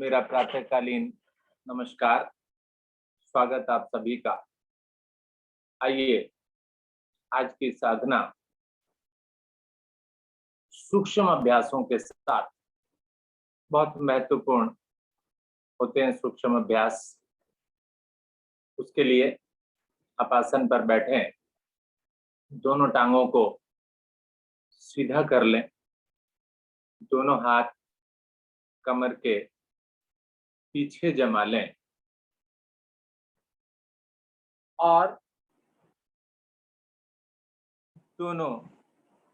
मेरा प्रातःकालीन नमस्कार। स्वागत आप सभी का। आइए आज की साधना सूक्ष्म अभ्यासों के साथ, बहुत महत्वपूर्ण होते हैं सूक्ष्म अभ्यास। उसके लिए आप आसन पर बैठें, दोनों टांगों को सीधा कर लें, दोनों हाथ कमर के पीछे जमा लें और दोनों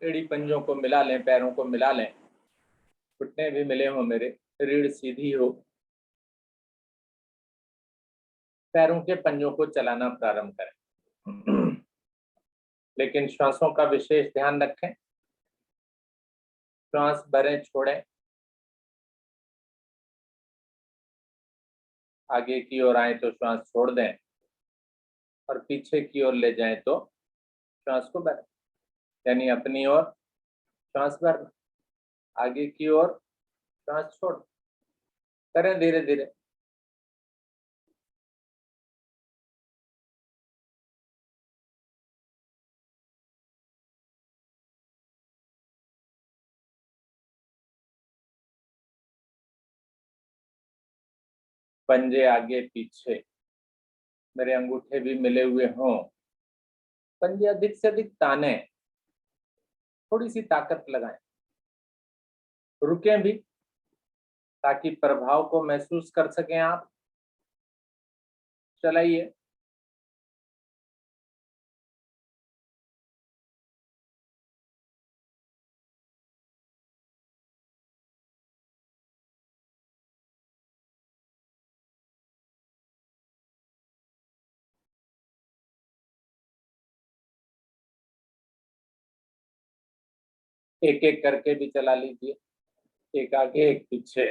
एड़ी पंजों को मिला लें, पैरों को मिला लें, घुटने भी मिले हों मेरे, रीढ़ सीधी हो। पैरों के पंजों को चलाना प्रारंभ करें, लेकिन श्वासों का विशेष ध्यान रखें। श्वास भरें, छोड़ें, आगे की ओर आए तो श्वास छोड़ दें और पीछे की ओर ले जाएं तो श्वास को भरें, यानी अपनी ओर श्वास भरना, आगे की ओर श्वास छोड़ करें धीरे धीरे। पंजे आगे पीछे, मेरे अंगूठे भी मिले हुए हों, पंजे अधिक से अधिक ताने, थोड़ी सी ताकत लगाएं, रुकें भी ताकि प्रभाव को महसूस कर सकें आप। चलाइए। एक एक करके भी चला लीजिए, एक आगे एक पीछे,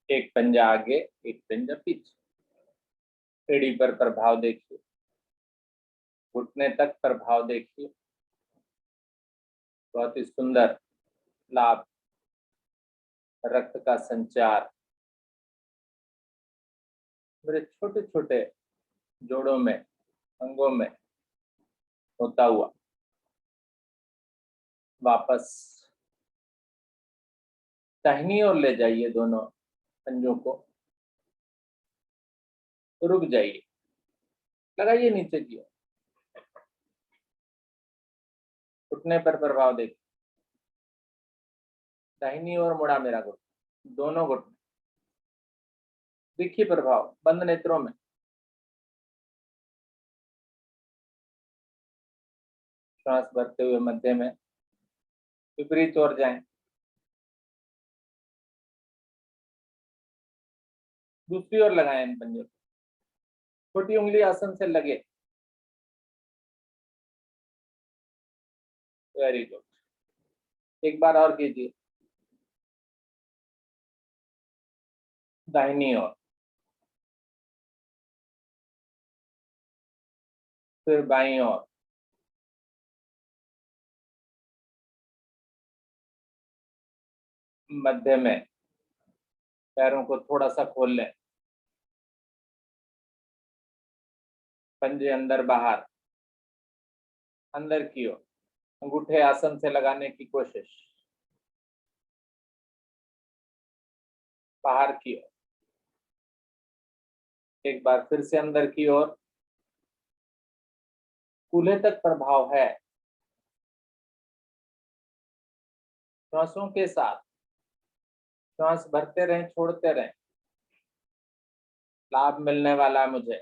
एक पंजा आगे एक पंजा पीछे। एड़ी पर प्रभाव देखिए, घुटने तक प्रभाव देखिए। बहुत ही सुंदर लाभ, रक्त का संचार मेरे छोटे छोटे जोड़ों में, अंगों में होता हुआ वापस दाहिनी ओर ले जाइए। दोनों पंजों को रुक जाइए, लगाइए नीचे की ओर, घुटने पर प्रभाव देखिए। दाहिनी ओर मुड़ा मेरा घुटना, दोनों घुटने, देखिए प्रभाव बंद नेत्रों में। श्वास भरते हुए मध्य में विपरीत ओर जाएं, दूसरी ओर लगाएं इन पंजों को, छोटी उंगली आसन से लगे। वेरी गुड, एक बार और कीजिए। दाहिनी ओर, फिर बाईं ओर, मध्य में पैरों को थोड़ा सा खोल लें, पंजे अंदर बाहर, अंदर की ओर, अंगूठे आसन से लगाने की कोशिश, बाहर की ओर, एक बार फिर से अंदर की ओर, कूल्हे तक प्रभाव है। श्वासों के साथ श्वास भरते रहें, छोड़ते रहें, लाभ मिलने वाला है मुझे।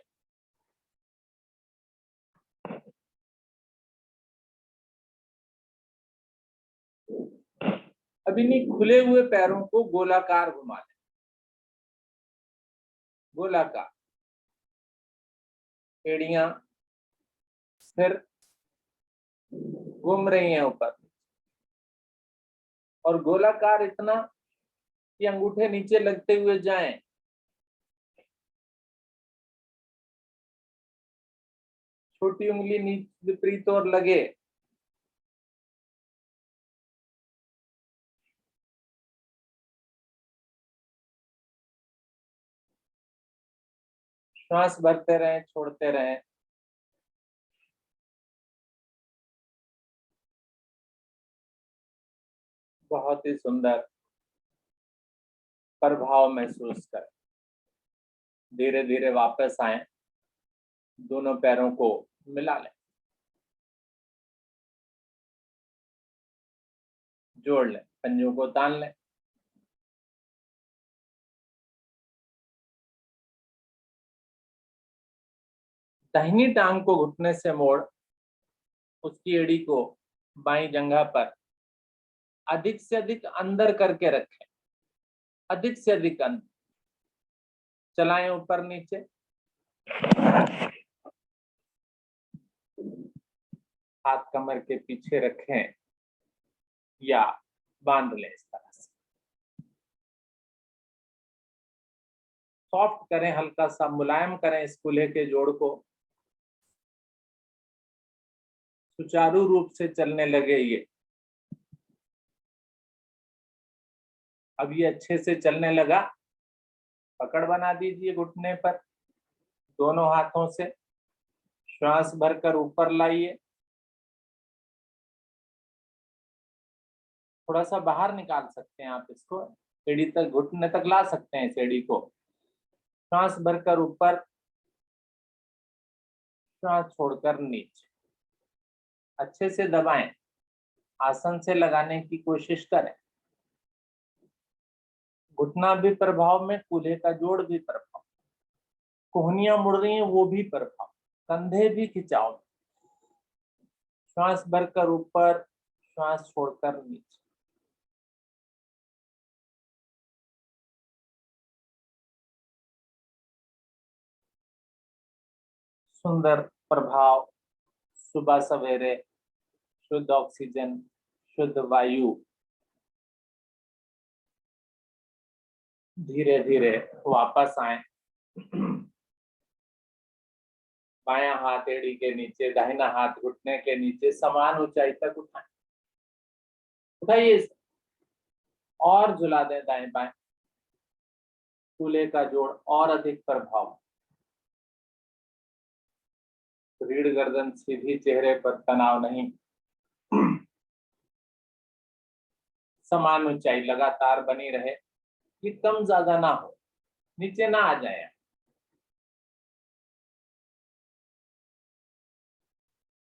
अब इन्हीं खुले हुए पैरों को गोलाकार घुमा लें, गोलाकार, एड़ियां सिर घूम रही हैं ऊपर, और गोलाकार इतना कि अंगूठे नीचे लगते हुए जाएं। छोटी उंगली नीचे विपरीत ओर लगे, श्वास भरते रहें, छोड़ते रहें। बहुत ही सुंदर प्रभाव महसूस करें। धीरे धीरे वापस आए, दोनों पैरों को मिला लें, जोड़ लें, पंजों को तान लें। दाहिनी टांग को घुटने से मोड़ उसकी एड़ी को बाईं जंघा पर अधिक से अधिक अंदर करके रखें, अधिक से अधिक अंदर चलाएं, ऊपर नीचे। हाथ कमर के पीछे रखें या बांध लें इस तरह से। सॉफ्ट करें, हल्का सा मुलायम करें इस कूल्हे के जोड़ को। सुचारू रूप से चलने लगे ये। अब ये अच्छे से चलने लगा। पकड़ बना दीजिए घुटने पर, दोनों हाथों से श्वास भरकर ऊपर लाइए। थोड़ा सा बाहर निकाल सकते हैं आप इसको, एड़ी तक, घुटने तक ला सकते हैं इस एड़ी को। श्वास भरकर ऊपर, श्वास छोड़कर नीचे। अच्छे से दबाएं, आसन से लगाने की कोशिश करें। घुटना भी प्रभाव में, कूल्हे का जोड़ भी प्रभाव, कोहनियां मुड़ रही हैं वो भी प्रभाव, कंधे भी खिंचाव। श्वास भरकर ऊपर, श्वास छोड़कर नीचे। सुंदर प्रभाव। सुबह सवेरे शुद्ध ऑक्सीजन, शुद्ध वायु। धीरे धीरे वापस आए। बायां हाथ एड़ी के नीचे, दाहिना हाथ घुटने के नीचे, समान ऊंचाई तक उठाएं। उठाइए इसे और झुला दें दाएं बाएं। कूल्हे का जोड़ और अधिक प्रभाव। रीढ़ गर्दन सीधी, चेहरे पर तनाव नहीं। समान ऊंचाई लगातार बनी रहे, ये कम ज्यादा ना हो, नीचे ना आ जाए।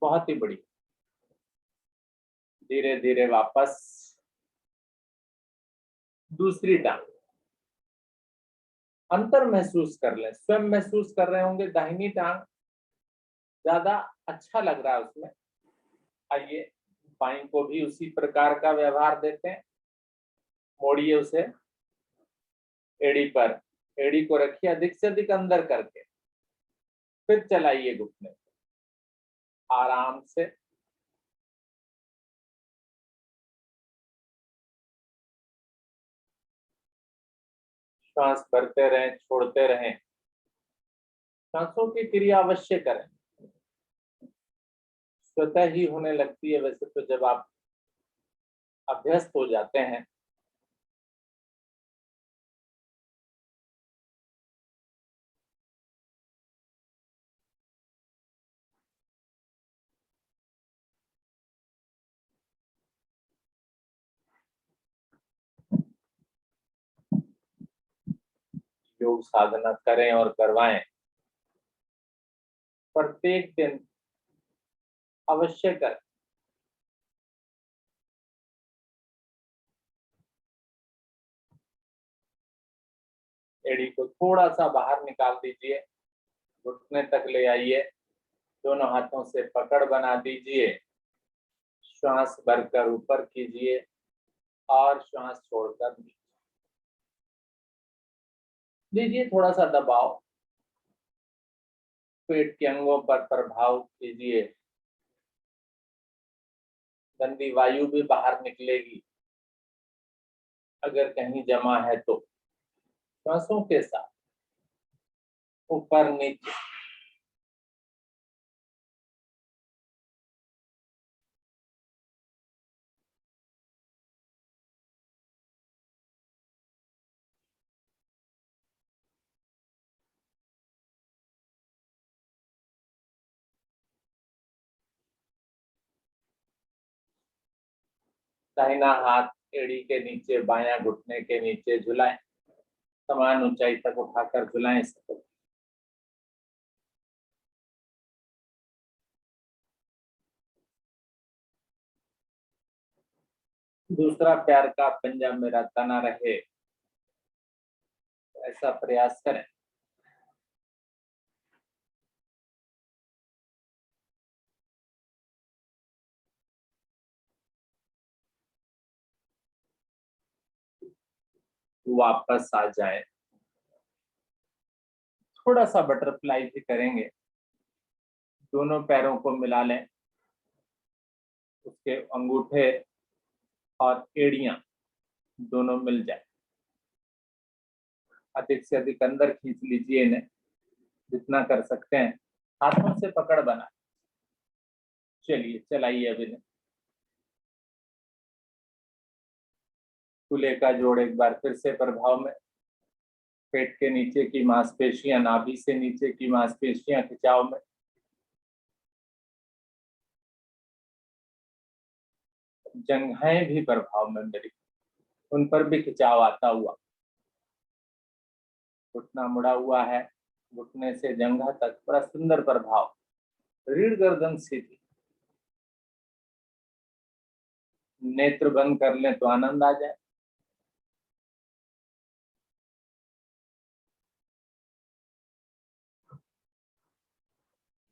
बहुत ही बढ़िया। धीरे धीरे वापस। दूसरी टांग, अंतर महसूस कर लें। स्वयं महसूस कर रहे होंगे दाहिनी टांग ज्यादा अच्छा लग रहा है उसमें। आइए बाईं को भी उसी प्रकार का व्यवहार देते हैं। मोड़िए उसे, एड़ी पर, एड़ी को रखिए अधिक से अधिक अंदर करके, फिर चलाइए घुटने आराम से। श्वास भरते रहें, छोड़ते रहें। सांसों की क्रिया अवश्य करें, स्वतः ही होने लगती है वैसे तो जब आप अभ्यस्त हो जाते हैं। योग साधना करें और करवाएं, प्रत्येक दिन अवश्य करें। एड़ी को थोड़ा सा बाहर निकाल दीजिए, घुटने तक ले आइए, दोनों हाथों से पकड़ बना दीजिए। श्वास भरकर ऊपर कीजिए और श्वास छोड़कर नीचे दीजिए। थोड़ा सा दबाव, पेट के अंगों पर प्रभाव कीजिए। गंदी वायु भी बाहर निकलेगी अगर कहीं जमा है तो। श्वासों के साथ ऊपर नीचे। दाहिना हाथ एड़ी के नीचे, बायां घुटने के नीचे झुलाएं, समान ऊंचाई तक उठाकर झुलाएं इसको। दूसरा, पैर का पंजा मेरा तना रहे, ऐसा प्रयास करें। वापस आ जाएं। थोड़ा सा बटरफ्लाई भी करेंगे। दोनों पैरों को मिला लें, उसके अंगूठे और एड़ियां दोनों मिल जाए। अधिक से अधिक अंदर खींच लीजिए इन्हें, जितना कर सकते हैं। हाथों से पकड़ बनाए। चलिए चलाइए अब इन्हें। कूल्हे का जोड़ एक बार फिर से प्रभाव में। पेट के नीचे की मांसपेशियां, नाभि से नीचे की मांसपेशियां खिंचाव में। जंघाएं भी प्रभाव में मेरी, उन पर भी खिंचाव आता हुआ। घुटना मुड़ा हुआ है, घुटने से जंघा तक बड़ा सुंदर प्रभाव। रीढ़ गर्दन सीधी। नेत्र बंद कर लें तो आनंद आ जाए।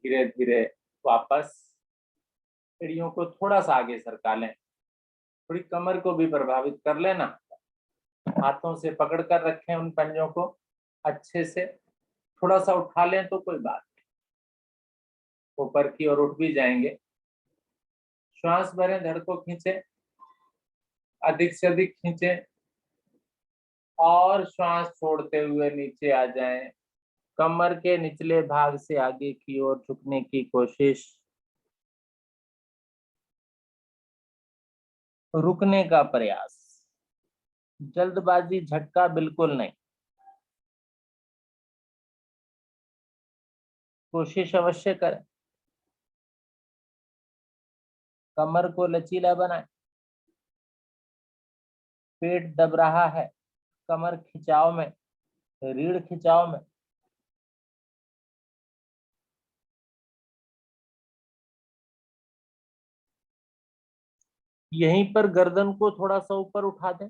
धीरे धीरे वापस एड़ियों को थोड़ा सा आगे सरका लें। थोड़ी कमर को भी प्रभावित कर लेना। हाथों से पकड़ कर रखें उन पंजों को अच्छे से। थोड़ा सा उठा लें तो कोई बात नहीं, ऊपर की ओर उठ भी जाएंगे। श्वास भरें, धड़ को खींचे, अधिक से अधिक खींचे और श्वास छोड़ते हुए नीचे आ जाएं। कमर के निचले भाग से आगे की ओर झुकने की कोशिश। रुकने का प्रयास, जल्दबाजी, झटका बिल्कुल नहीं। कोशिश अवश्य करें। कमर को लचीला बनाएं। पेट दब रहा है, कमर खिंचाव में, रीढ़ खिंचाव में। यहीं पर गर्दन को थोड़ा सा ऊपर उठा दें।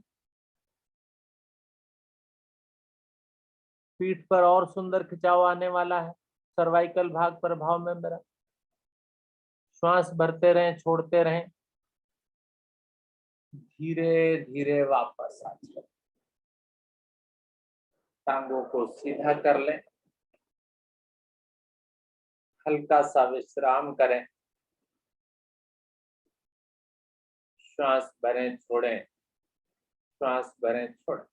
पीठ पर और सुंदर खिंचाव आने वाला है। सर्वाइकल भाग प्रभाव में मेरा। श्वास भरते रहें, छोड़ते रहें। धीरे धीरे वापस आ जाए। टांगों को सीधा कर लें। हल्का सा विश्राम करें। श्वास भरें, छोड़ें, श्वास भरें, छोड़ें।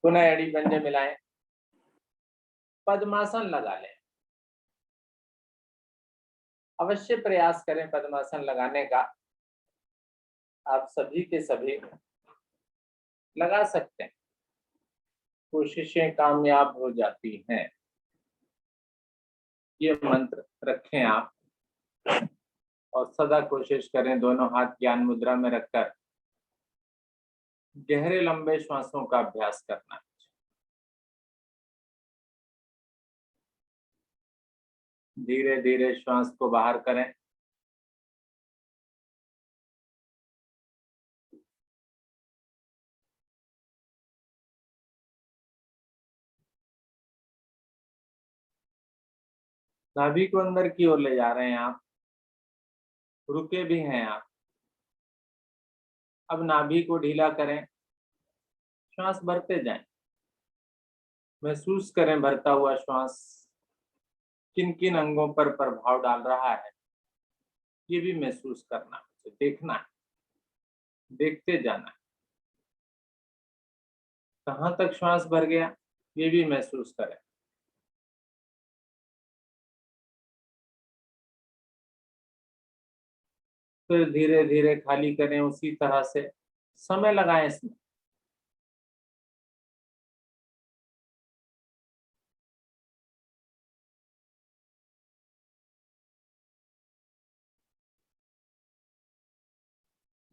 पुनः एड़ी पंजे मिलाएं। पद्मासन लगा लें। अवश्य प्रयास करें पद्मासन लगाने का। आप सभी के सभी लगा सकते हैं। कोशिशें कामयाब हो जाती हैं। ये मंत्र रखें आप और सदा कोशिश करें दोनों हाथ ज्ञान मुद्रा में रखकर गहरे लंबे श्वासों का अभ्यास करना। धीरे धीरे श्वास को बाहर करें। नाभि को अंदर की ओर ले जा रहे हैं आप। रुके भी हैं आप। अब नाभि को ढीला करें। श्वास भरते जाएं। महसूस करें भरता हुआ श्वास किन किन अंगों पर प्रभाव डाल रहा है। ये भी महसूस करना है, देखना है, देखते जाना है। कहाँ तक श्वास भर गया ये भी महसूस करें। फिर धीरे धीरे खाली करें, उसी तरह से समय लगाएं इसमें।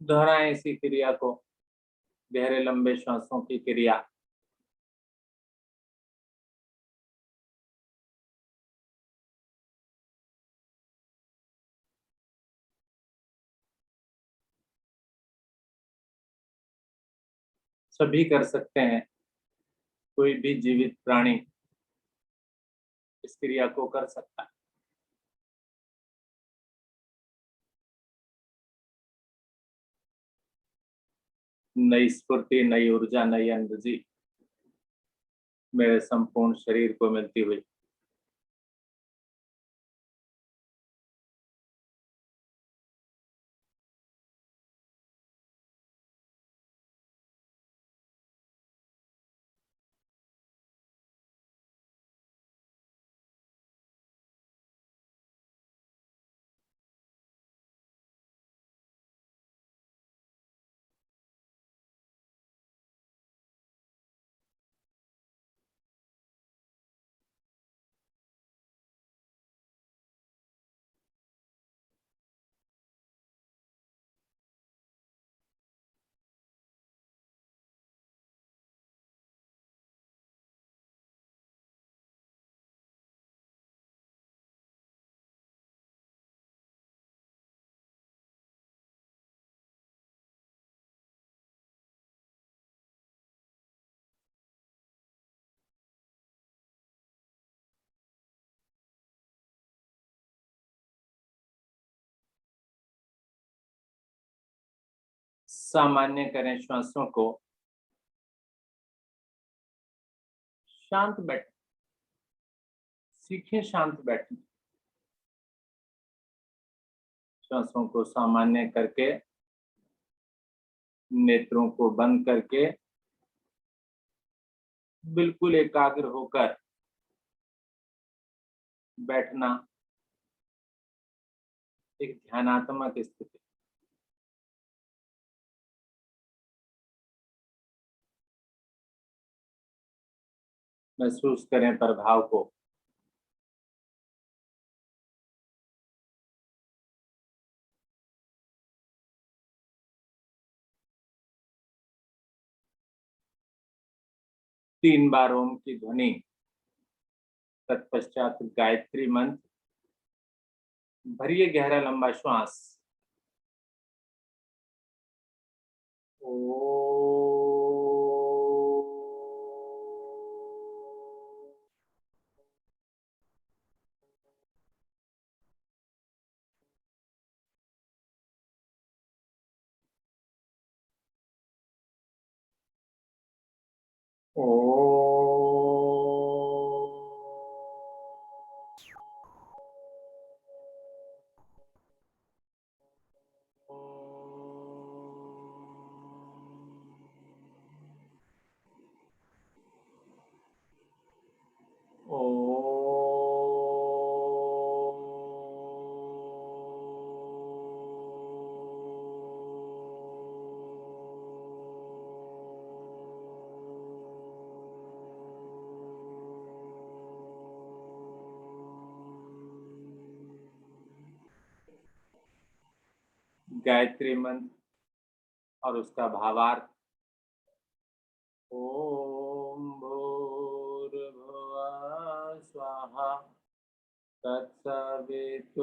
दोहराएं इसी क्रिया को, गहरे लंबे श्वासों की क्रिया। सभी कर सकते हैं, कोई भी जीवित प्राणी इस क्रिया को कर सकता है। नई स्फूर्ति, नई ऊर्जा, नई एनर्जी मेरे संपूर्ण शरीर को मिलती हुई। सामान्य करें श्वासों को, शांत बैठें, सीखें शांत बैठना। श्वासों को सामान्य करके, नेत्रों को बंद करके, बिल्कुल एकाग्र होकर बैठना एक ध्यानात्मक स्थिति। महसूस करें प्रभाव को। तीन बार ओम की ध्वनि, तत्पश्चात गायत्री मंत्र। भरिए गहरा लंबा श्वास। ओ गायत्री मंत्र और उसका भावार्थ। ओम भूर्भुवः स्वः तत्सवितुर्वरेण्यं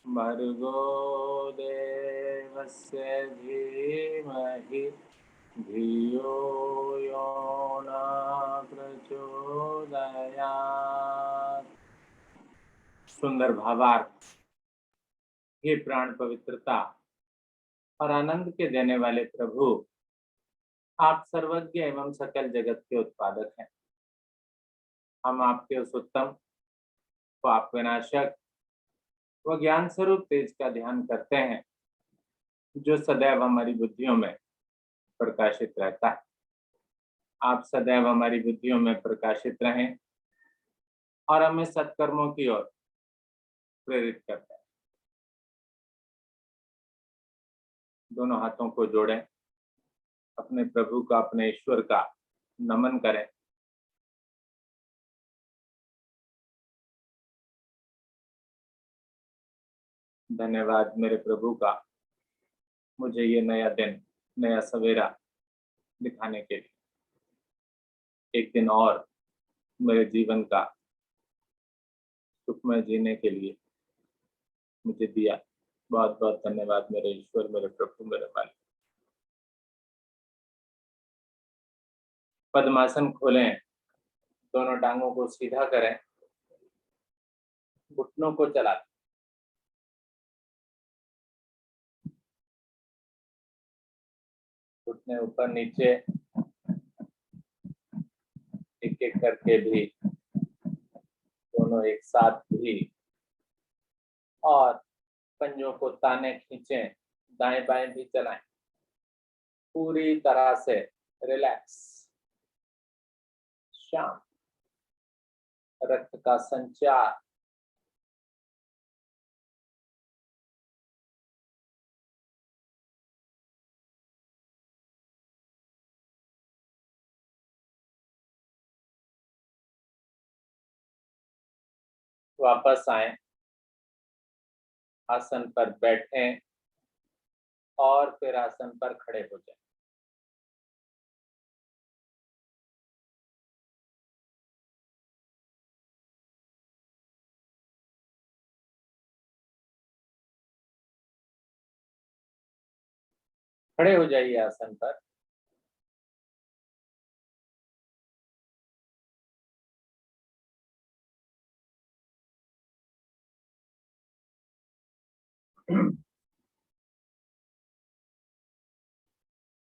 भर्गो देवस्य धीमहि धियो यो न प्रचोदयात्। सुंदर भावार्थ। हे प्राण पवित्रता और आनंद के देने वाले प्रभु, आप सर्वज्ञ एवं सकल जगत के उत्पादक हैं। हम आपके उस उत्तम, पाप विनाशक व ज्ञान स्वरूप तेज का ध्यान करते हैं, जो सदैव हमारी बुद्धियों में प्रकाशित रहता है। आप सदैव हमारी बुद्धियों में प्रकाशित रहें और हमें सत्कर्मों की ओर प्रेरित करते हैं। दोनों हाथों को जोड़ें, अपने प्रभु का, अपने ईश्वर का नमन करें। धन्यवाद मेरे प्रभु का, मुझे ये नया दिन, नया सवेरा दिखाने के लिए, एक दिन और मेरे जीवन का सुखमय जीने के लिए मुझे दिया। बहुत बहुत धन्यवाद मेरे ईश्वर, मेरे प्रभु, मेरे मालिक। पद्मासन खोलें, दोनों टांगों को सीधा करें, घुटनों को चला दें। घुटने ऊपर नीचे एक एक करके भी, दोनों एक साथ भी, और पंजों को ताने खींचें, दाएं बाएं भी चलाएं, पूरी तरह से रिलैक्स, शांत, रक्त का संचार। वापस आए, आसन पर बैठें और फिर आसन पर खड़े हो जाएं। खड़े हो जाइए आसन पर।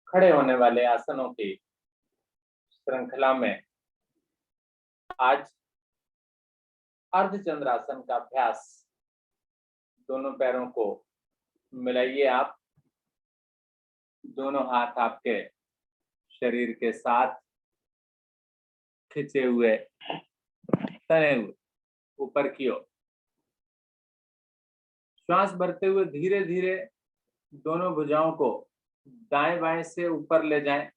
खड़े होने वाले आसनों की श्रृंखला में आज अर्धचंद्रासन का अभ्यास। दोनों पैरों को मिलाइए आप, दोनों हाथ आपके शरीर के साथ खिंचे हुए, तने हुए ऊपर की ओर। श्वास भरते हुए धीरे धीरे दोनों भुजाओं को दाएं बाएं से ऊपर ले जाएं।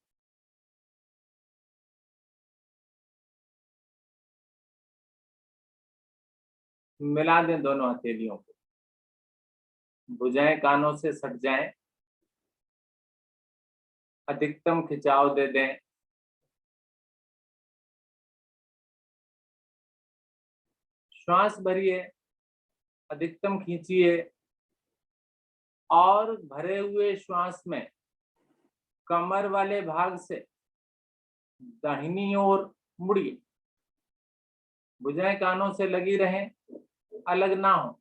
मिला दें दोनों हथेलियों को, भुजाएं कानों से सट जाएं, अधिकतम खिंचाव दे दें। श्वास भरिए, अधिकतम खींचिए और भरे हुए श्वास में कमर वाले भाग से दाहिनी ओर मुड़िए। भुजाएं कानों से लगी रहें, अलग ना हो।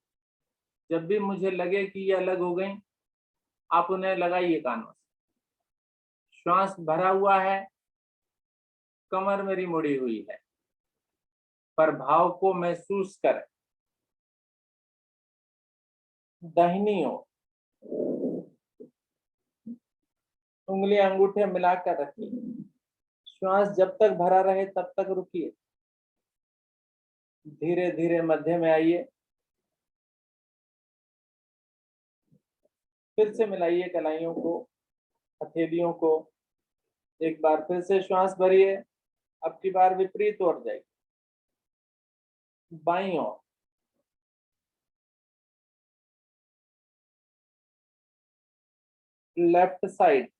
जब भी मुझे लगे कि ये अलग हो गई, आप उन्हें लगाइए कानों से। श्वास भरा हुआ है, कमर मेरी मुड़ी हुई है, पर भाव को महसूस करें। दाहिनी ओर उंगलियां अंगूठे मिलाकर रखिए। श्वास जब तक भरा रहे तब तक रुकिए। धीरे धीरे मध्य में आइए, फिर से मिलाइए कलाइयों को, हथेलियों को। एक बार फिर से श्वास भरिए, अब की बार विपरीत ओर जाइए, बाईं ओर। Left side.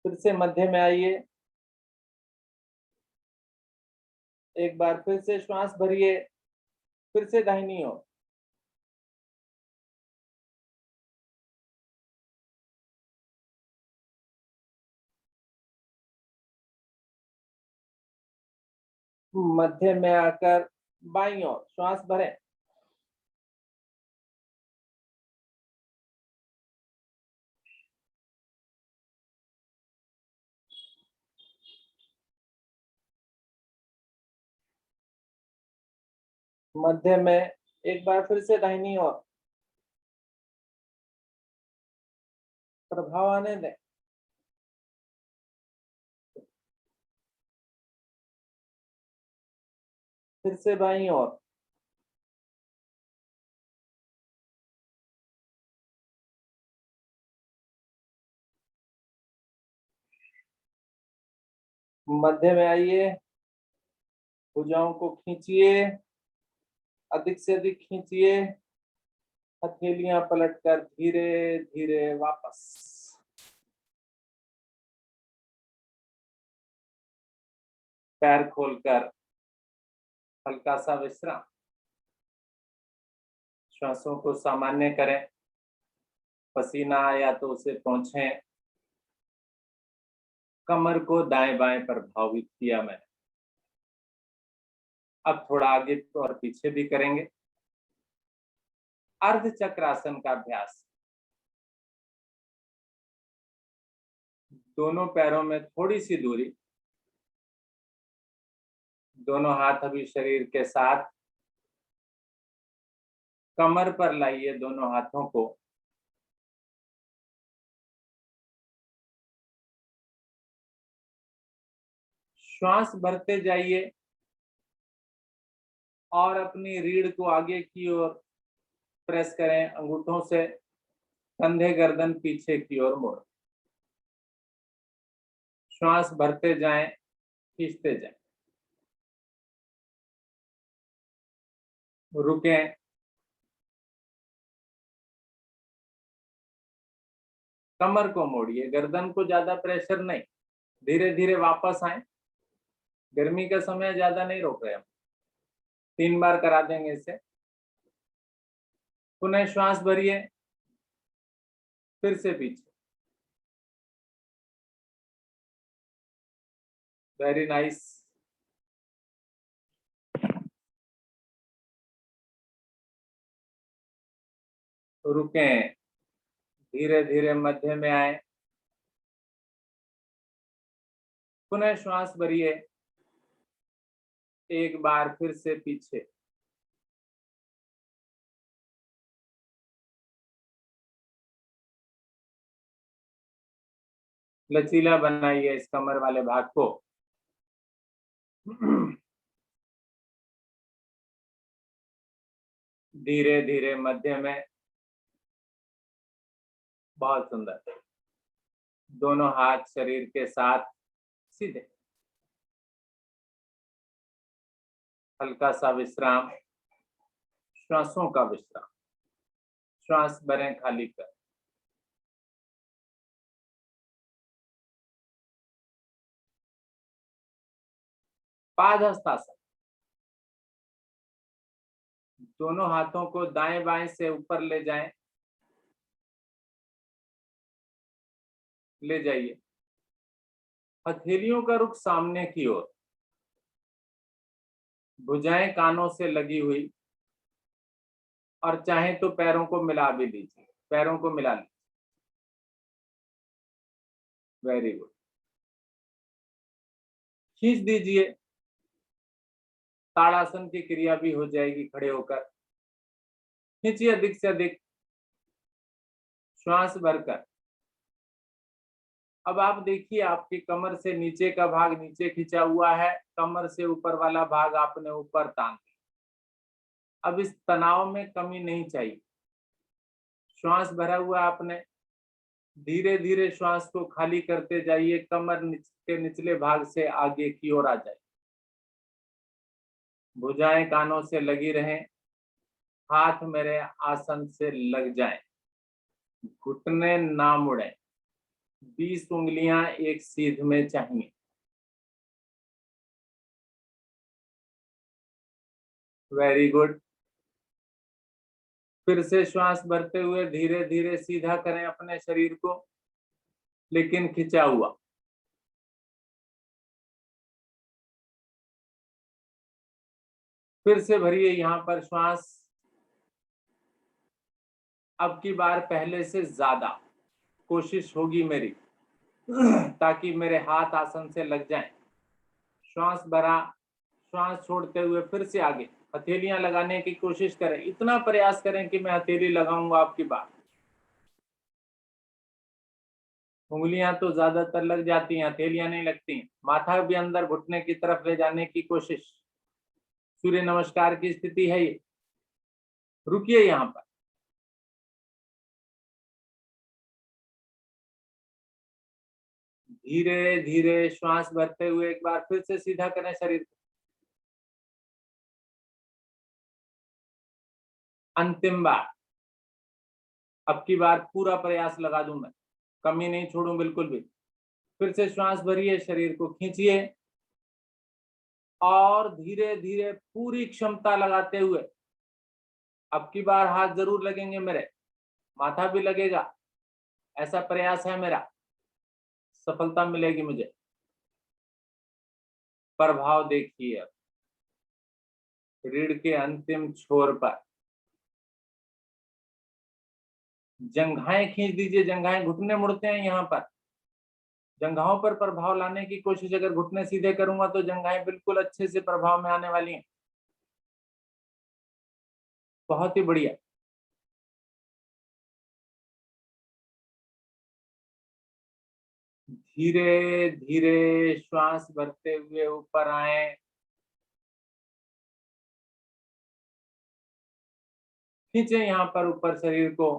फिर से मध्य में आइए, एक बार फिर से श्वास भरिए, फिर से दाहिनी ओर। मध्य में आकर बाईं ओर श्वास भरें। मध्य में एक बार फिर से दाहिनी ओर। प्रभाव आने दें। फिर से बाईं ओर। मध्य में आइए, भुजाओं को खींचिए, अधिक से अधिक खींचिए, हथेलियां पलटकर धीरे धीरे वापस। पैर खोलकर हल्का सा विश्राम। श्वासों को सामान्य करें। पसीना आया तो उसे पोंछें। कमर को दाएं बाएं प्रभावित किया मैंने। अब थोड़ा आगे और पीछे भी करेंगे। अर्ध चक्रासन का अभ्यास। दोनों पैरों में थोड़ी सी दूरी, दोनों हाथ अभी शरीर के साथ, कमर पर लाइए दोनों हाथों को। श्वास भरते जाइए और अपनी रीढ़ को आगे की ओर प्रेस करें अंगूठों से। कंधे गर्दन पीछे की ओर मोड़। श्वास भरते जाएं, खींचते जाएं। रुकें। कमर को मोड़िए, गर्दन को ज्यादा प्रेशर नहीं। धीरे धीरे वापस आए। गर्मी का समय ज्यादा नहीं रोक रहे हम। 3 बार करा देंगे इसे। पुनः श्वास भरिए, फिर से पीछे। Very nice. रुकें, धीरे धीरे मध्य में आए। पुनः श्वास भरिए, एक बार फिर से पीछे। लचीला बनाइए इस कमर वाले भाग को। धीरे धीरे मध्य में। बहुत सुंदर। दोनों हाथ शरीर के साथ सीधे। हल्का सा विश्राम, श्वासों का विश्राम। श्वास भरें खाली कर। पादहस्तासन। दोनों हाथों को दाएं बाएं से ऊपर ले जाएं। ले जाइए। हथेलियों का रुख सामने की ओर। भुजाएं कानों से लगी हुई। और चाहे तो पैरों को मिला भी दीजिए। पैरों को मिला लीजिए। Very good. खींच दीजिए। ताड़ासन की क्रिया भी हो जाएगी खड़े होकर। खींचिए अधिक से अधिक। श्वास भरकर। अब आप देखिए, आपकी कमर से नीचे का भाग नीचे खिंचा हुआ है, कमर से ऊपर वाला भाग आपने ऊपर तान दिया। अब इस तनाव में कमी नहीं चाहिए। श्वास भरा हुआ आपने। धीरे धीरे श्वास को खाली करते जाइए। कमर के निचले भाग से आगे की ओर आ जाए। भुजाएं कानों से लगी रहें। हाथ मेरे आसन से लग जाएं। घुटने ना मुड़े। 20 उंगलियां एक सीध में चाहिए। Very good. फिर से श्वास भरते हुए धीरे धीरे सीधा करें अपने शरीर को, लेकिन खिंचा हुआ। फिर से भरिए यहाँ पर श्वास। अब की बार पहले से ज्यादा कोशिश होगी मेरी, ताकि मेरे हाथ आसन से लग जाएं। श्वास भरा। श्वास छोड़ते हुए फिर से आगे हथेलियां लगाने की कोशिश करें। इतना प्रयास करें कि मैं हथेली लगाऊंगा आपकी बार। उंगलियां तो ज्यादातर लग जाती हैं, हथेलियां नहीं लगती। माथा भी अंदर घुटने की तरफ ले जाने की कोशिश। सूर्य नमस्कार की स्थिति है ये। रुकिए यहाँ पर। धीरे धीरे श्वास भरते हुए एक बार फिर से सीधा करें शरीर को। अंतिम बार, अब की बार पूरा प्रयास लगा दूं मैं, कमी नहीं छोड़ूं बिल्कुल भी। फिर से श्वास भरिए, शरीर को खींचिए और धीरे धीरे पूरी क्षमता लगाते हुए, अब की बार हाथ जरूर लगेंगे मेरे, माथा भी लगेगा, ऐसा प्रयास है मेरा, सफलता मिलेगी मुझे। प्रभाव देखिए अब रीढ़ के अंतिम छोर पर, जंघाएं खींच दीजिए, जंघाएं, घुटने मुड़ते हैं यहाँ पर, जंघाओं पर प्रभाव लाने की कोशिश। अगर घुटने सीधे करूंगा तो जंघाएं बिल्कुल अच्छे से प्रभाव में आने वाली हैं। बहुत ही बढ़िया। धीरे धीरे श्वास भरते हुए ऊपर आए, खींचे यहाँ पर ऊपर शरीर को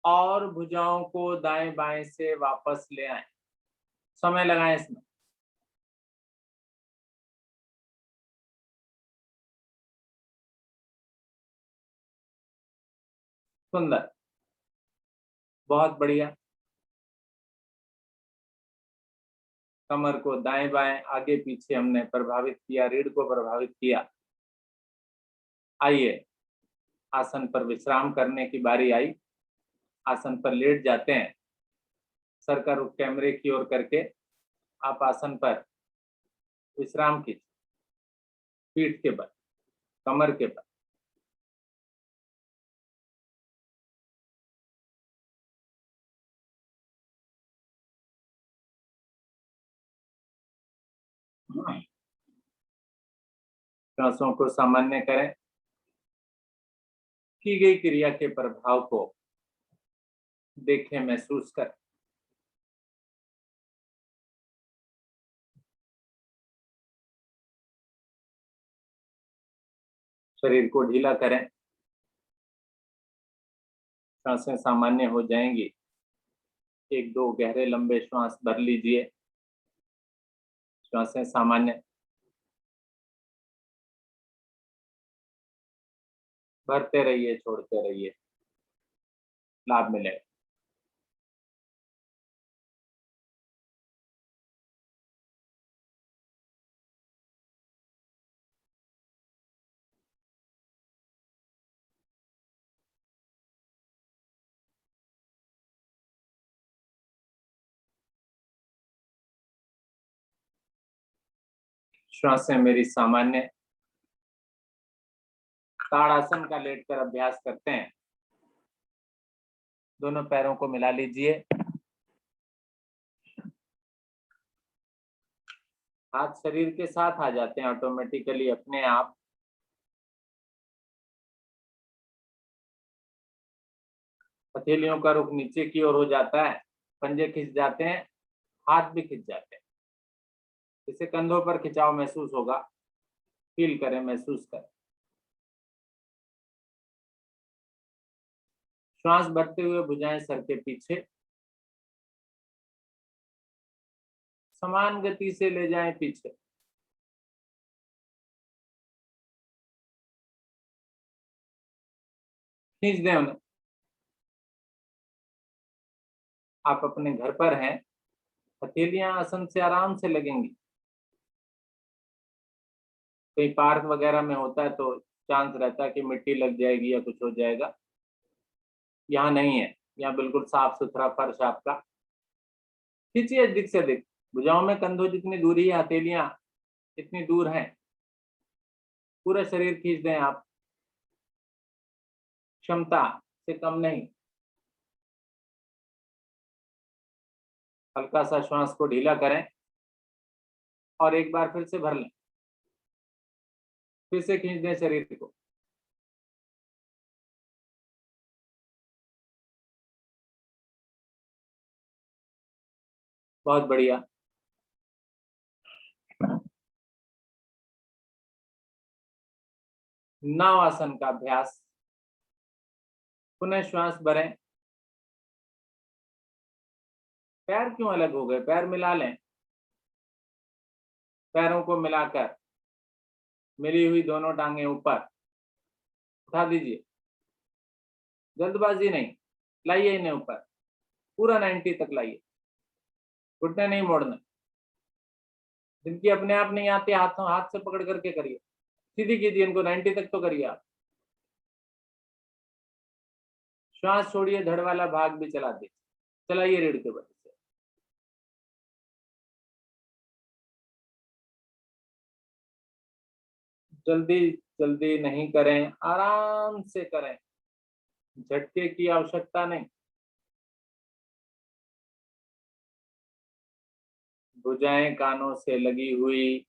और भुजाओं को दाएं बाएं से वापस ले आए। समय लगाएं इसमें। सुंदर, बहुत बढ़िया। कमर को दाएं बाएं आगे पीछे हमने प्रभावित किया, रीढ़ को प्रभावित किया। आइए आसन पर विश्राम करने की बारी आई। आसन पर लेट जाते हैं, सर का रुख कैमरे की ओर करके आप आसन पर विश्राम कीजिए, पीठ के बल, कमर के बल। सांसों को सामान्य करें, की गई क्रिया के प्रभाव को देखें, महसूस करें। शरीर को ढीला करें, सांसें सामान्य हो जाएंगी। एक दो गहरे लंबे श्वास भर लीजिए, श्वासें सामान्य, भरते रहिए, छोड़ते रहिए, लाभ मिलेगा। श्वासें मेरी सामान्य। ताड़ासन का लेटकर अभ्यास करते हैं। दोनों पैरों को मिला लीजिए, हाथ शरीर के साथ आ जाते हैं ऑटोमेटिकली अपने आप। हथेलियों का रुख नीचे की ओर हो जाता है, पंजे खिंच जाते हैं, हाथ भी खिंच जाते हैं। इसे कंधों पर खिंचाव महसूस होगा, फील करें, महसूस करें। श्वास भरते हुए भुजाएं सर के पीछे, समान गति से ले जाएं पीछे। खींच दें उन्हें। आप अपने घर पर हैं, हथेलियां आसन से आराम से लगेंगी। कहीं पार्क वगैरह में होता है तो चांस रहता है कि मिट्टी लग जाएगी या कुछ हो जाएगा। यहाँ नहीं है, यहाँ बिल्कुल साफ सुथरा फर्श आपका। खींचिए अधिक से अधिक, भुजाओं में कंधों जितनी दूरी है, हथेलियां इतनी दूर हैं। पूरा शरीर खींच दें आप, क्षमता से कम नहीं। हल्का सा श्वास को ढीला करें और एक बार फिर से भर लें, फिर से खींच दें शरीर को। बहुत बढ़िया। नाव आसन का अभ्यास। पुनः श्वास भरें पैर क्यों अलग हो गए? पैर मिला लें, पैरों को मिलाकर मिली हुई दोनों टांगे ऊपर उठा दीजिए, जल्दबाजी नहीं, लाइए इन्हें ऊपर, पूरा 90 तक लाइए, घुटने नहीं मोड़ने। जिनकी अपने आप नहीं आती हाथ से पकड़ करके करिए, सीधी कीजिए इनको, 90 तक तो करिए आप। श्वास छोड़िए, धड़ वाला भाग भी चला दीजिए, चलाइए रीढ़ के बल से। जल्दी जल्दी नहीं करें, आराम से करें, झटके की आवश्यकता नहीं। भुजाएं कानों से लगी हुई,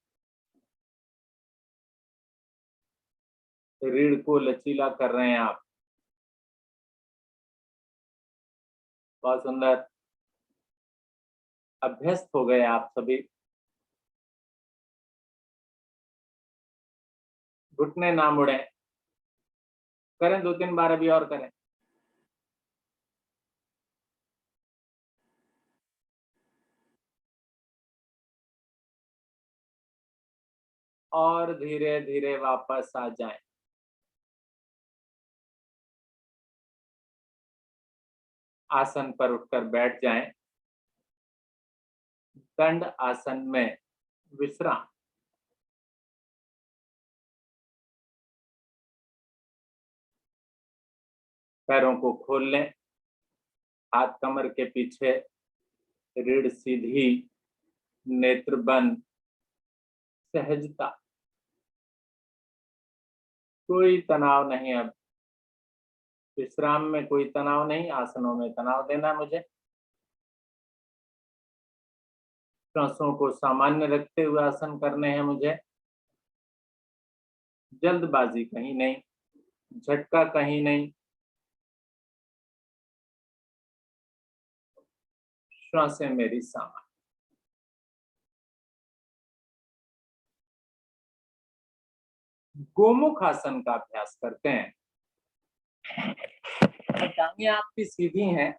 रीढ़ को लचीला कर रहे हैं आप। बहुत सुंदर, अभ्यस्त हो गए आप सभी। घुटने ना मुड़े, करें 2-3 बार अभी और करें। और धीरे धीरे वापस आ जाएं। आसन पर उठकर बैठ जाएं। दंड आसन में विश्राम। पैरों को खोल लें, हाथ कमर के पीछे, रीढ़ सीधी, नेत्र बंद, सहजता, कोई तनाव नहीं। अब विश्राम में कोई तनाव नहीं, आसनों में तनाव देना मुझे। सांसों को सामान्य रखते हुए आसन करने हैं मुझे। जल्दबाजी कहीं नहीं, झटका कहीं नहीं। श्वासें मेरी सामान्य। गोमुख आसन का अभ्यास करते हैं। टांगे आपकी सीधी हैं,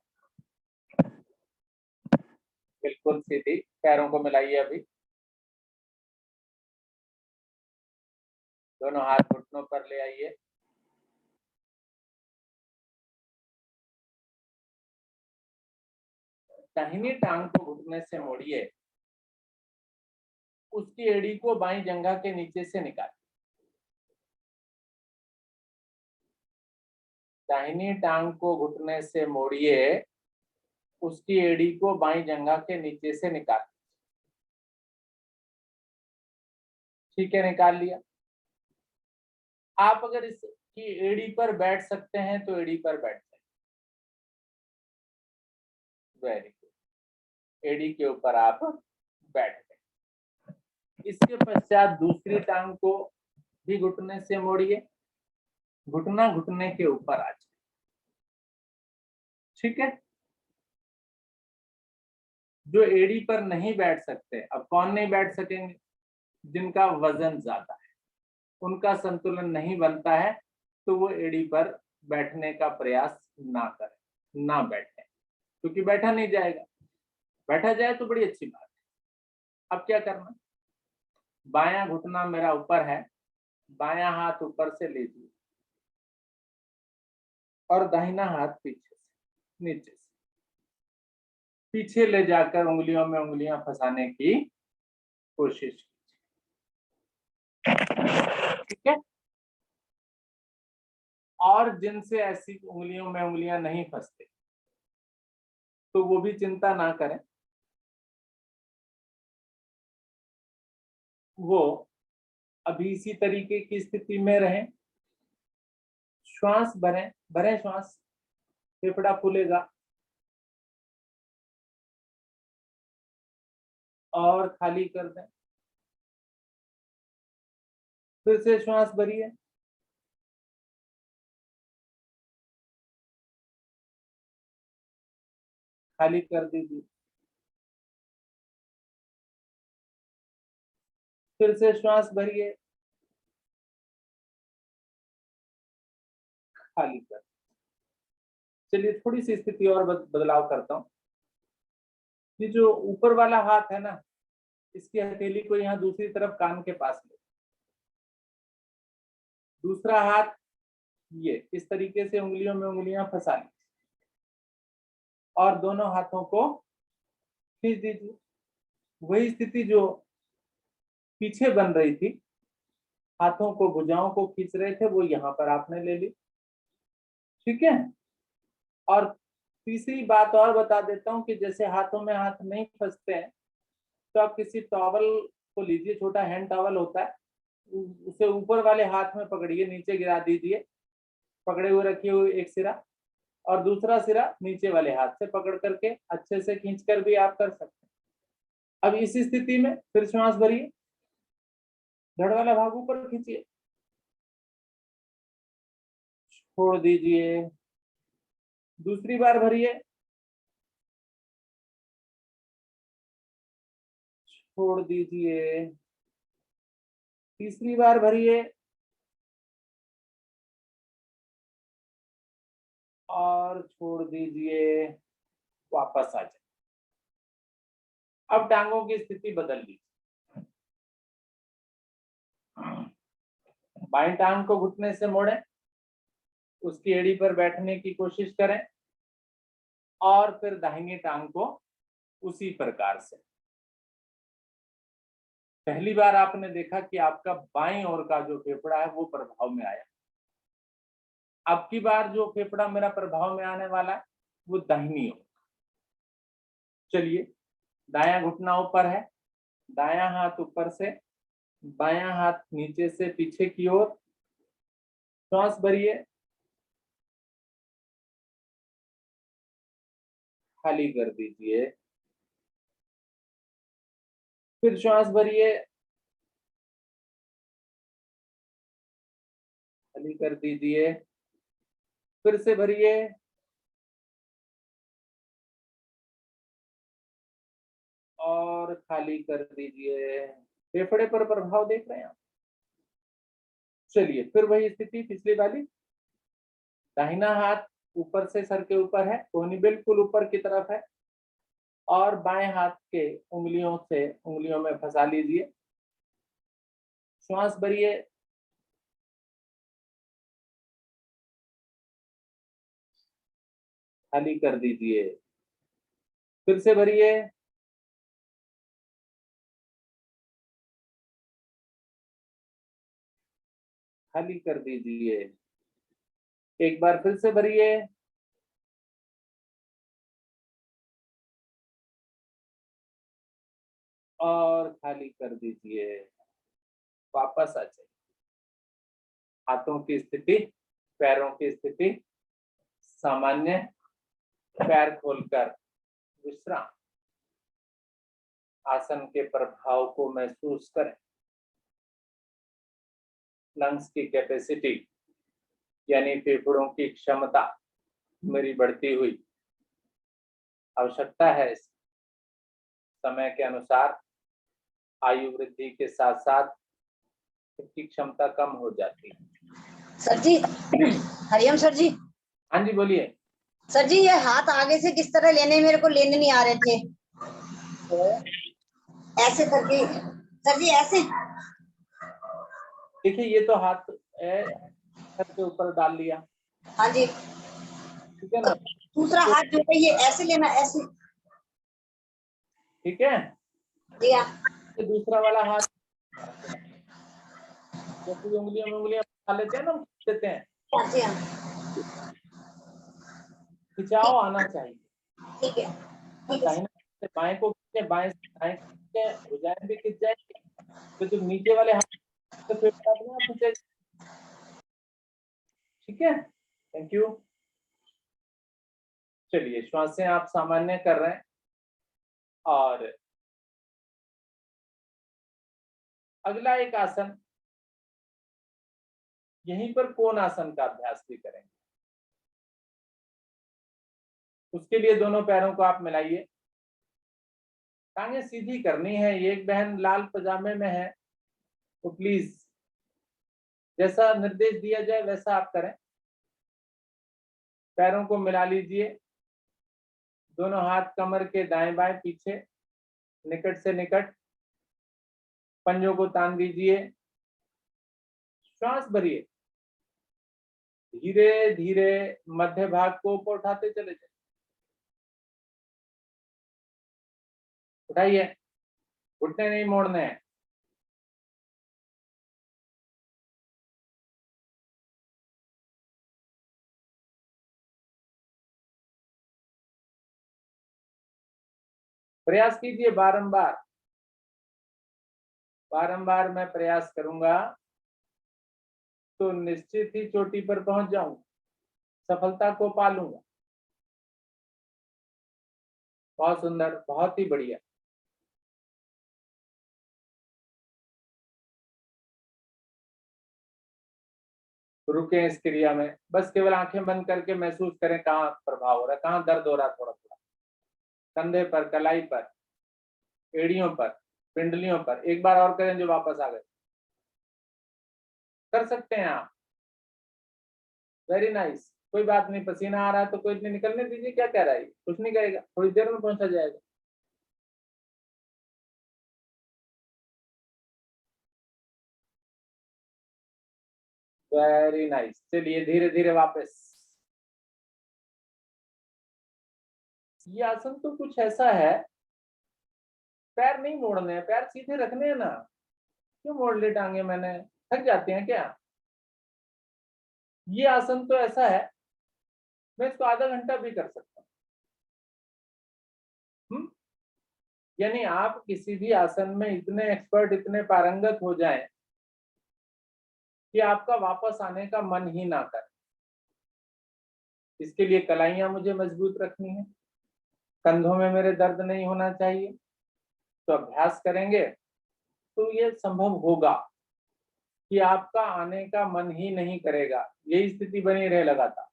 बिल्कुल सीधी। पैरों को मिलाइए अभी, दोनों हाथ घुटनों पर ले आइए। दाहिनी टांग को घुटने से मोड़िए, उसकी एड़ी को बाईं जंघा के नीचे से निकालिए। दाहिनी टांग को घुटने से मोड़िए, उसकी एड़ी को बाईं जंघा के नीचे से निकालिए। ठीक है, निकाल लिया। आप अगर इसकी एड़ी पर बैठ सकते हैं तो एड़ी पर बैठ जाए। वेरी गुड, एड़ी के ऊपर आप बैठ गए। इसके पश्चात दूसरी टांग को भी घुटने से मोड़िए, घुटना घुटने के ऊपर आ जाए। ठीक है। जो एड़ी पर नहीं बैठ सकते, अब कौन नहीं बैठ सकेंगे? जिनका वजन ज्यादा है, उनका संतुलन नहीं बनता है, तो वो एड़ी पर बैठने का प्रयास ना करें, ना बैठे, क्योंकि बैठा नहीं जाएगा। बैठा जाए तो बड़ी अच्छी बात है। अब क्या करना? बायां घुटना मेरा ऊपर है, बायां हाथ ऊपर से लीजिए और दाहिना हाथ पीछे से, नीचे से पीछे ले जाकर उंगलियों में उंगलियां फंसाने की कोशिश कीजिए। ठीक है। और जिनसे ऐसी उंगलियों में उंगलियां नहीं फंसते, तो वो भी चिंता ना करें, वो अभी इसी तरीके की स्थिति में रहें। श्वास भरें, भरें श्वास, फेफड़ा फूलेगा, और खाली कर दें। फिर से श्वास भरिए, खाली कर दीजिए। फिर से श्वास भरिए, खाली कर। चलिए थोड़ी सी स्थिति और बदलाव करता हूं। ये जो ऊपर वाला हाथ है ना, इसकी हथेली को यहाँ दूसरी तरफ कान के पास ले, दूसरा हाथ ये इस तरीके से उंगलियों में उंगलियां फंसा ली और दोनों हाथों को खींच दीजिए। वही स्थिति जो पीछे बन रही थी, हाथों को भुजाओं को खींच रहे थे, वो यहाँ पर आपने ले ली। ठीक है। और तीसरी बात और बता देता हूँ कि जैसे हाथों में हाथ नहीं फंसते हैं तो आप किसी टॉवल को लीजिए, छोटा हैंड टॉवल होता है, उसे ऊपर वाले हाथ में पकड़िए, नीचे गिरा दीजिए, पकड़े हुए रखिए हुए एक सिरा, और दूसरा सिरा नीचे वाले हाथ से पकड़ करके अच्छे से खींच कर भी आप कर सकते हैं। अब इस स्थिति में फिर श्वास भरिए, धड़ वाला भाग ऊपर खींचिए, छोड़ दीजिए, दूसरी बार भरिए, छोड़ दीजिए, तीसरी बार भरिए और छोड़ दीजिए, वापस आ जाए। अब टांगों की स्थिति बदल लीजिए, बाएं टांग को घुटने से मोड़ें, उसकी एड़ी पर बैठने की कोशिश करें और फिर दाहिनी टांग को उसी प्रकार से। पहली बार आपने देखा कि आपका बाईं ओर का जो फेफड़ा है वो प्रभाव में आया। अब की बार जो फेफड़ा मेरा प्रभाव में आने वाला है वो दाहिनी ओर। चलिए, दायां घुटना ऊपर है, दायां हाथ ऊपर से, बायां हाथ नीचे से पीछे की ओर, श्वास भरिए, खाली कर दीजिए, फिर श्वास भरिए, खाली कर दीजिए, फिर से भरिए, और खाली कर दीजिए। फेफड़े पर प्रभाव देख रहे हैं आप। चलिए, फिर वही स्थिति पिछली वाली, दाहिना हाथ ऊपर से सर के ऊपर है, कोहनी बिल्कुल ऊपर की तरफ है, और बाएं हाथ के उंगलियों में फंसा लीजिए, श्वास भरिए, खाली कर दीजिए, फिर से भरिए, खाली कर दीजिए, एक बार फिर से भरिए, और खाली कर दीजिए, वापस आ जाइए। हाथों की स्थिति, पैरों की स्थिति सामान्य, पैर खोलकर विश्राम, आसन के प्रभाव को महसूस करें। लंग्स की कैपेसिटी यानी फेफड़ों की क्षमता मेरी बढ़ती हुई, आवश्यकता है इस समय के अनुसार आयु वृद्धि के साथ साथ इसकी क्षमता कम हो जाती है। सर जी, हरिओम सर जी। हाँ जी, बोलिए। सर जी, ये हाथ आगे से किस तरह लेने, मेरे को लेने नहीं आ रहे थे। ऐसे करके सर जी, ऐसे। देखिए, ये तो हाथ सर के ऊपर डाल लिया। हाँ जी, ठीक है ना। दूसरा हाथ जो है ये ऐसे लेना, ऐसे। ठीक है जी हाँ। तो दूसरा वाला हाथ जैसे उंगलियों में उंगलियां डाल लेते हैं ना, देते हैं, जी हाँ, खिंचाव आना चाहिए। ठीक है, ठीक है। दाहिना से बाएं को खींचे, बाएं से दाएं खींचे, भुजाएं भी खिंच जाएगी, तो जो नीचे वाले हाथ से फेफड़ा अपने आप खींचे। ठीक है, थैंक यू। चलिए, श्वासें आप सामान्य कर रहे हैं और अगला एक आसन, यहीं पर कोण आसन का अभ्यास भी करेंगे। उसके लिए दोनों पैरों को आप मिलाइए, टांगे सीधी करनी है। एक बहन लाल पजामे में है तो प्लीज जैसा निर्देश दिया जाए वैसा आप करें। पैरों को मिला लीजिए, दोनों हाथ कमर के दाएं बाएं पीछे, निकट से निकट, पंजों को तान दीजिए, श्वास भरिए, धीरे धीरे मध्य भाग को ऊपर उठाते चले जाए, उठाइए, घुटने नहीं मोड़ने हैं। प्रयास कीजिए, बारंबार बारंबार मैं प्रयास करूंगा तो निश्चित ही चोटी पर पहुंच जाऊंगा, सफलता को पालूंगा। बहुत सुंदर, बहुत ही बढ़िया। रुके इस क्रिया में, बस केवल आंखें बंद करके महसूस करें कहाँ प्रभाव हो रहा है, कहाँ दर्द हो रहा है। थोड़ा थोड़ा कंधे पर, कलाई पर, एड़ियों पर, पिंडलियों पर। एक बार और करें जो वापस आ गए, कर सकते हैं आप। Very nice. कोई बात नहीं, पसीना आ रहा है तो कोई नहीं, निकलने दीजिए। क्या कह रहा है, कुछ नहीं कहेगा, थोड़ी देर में पहुंचा जाएगा। Very nice. चलिए धीरे धीरे वापस। ये आसन तो कुछ ऐसा है, पैर नहीं मोड़ने हैं, पैर सीधे रखने हैं ना। क्यों मोड़ ली टांगे मैंने, थक जाते हैं क्या? ये आसन तो ऐसा है, मैं इसको आधा घंटा भी कर सकता हूँ। यानी आप किसी भी आसन में इतने एक्सपर्ट, इतने पारंगत हो जाएं कि आपका वापस आने का मन ही ना करे। इसके लिए कलाइयां मुझे मजबूत रखनी है, कंधों में मेरे दर्द नहीं होना चाहिए। तो अभ्यास करेंगे तो ये संभव होगा कि आपका आने का मन ही नहीं करेगा, यही स्थिति बनी रहे लगातार।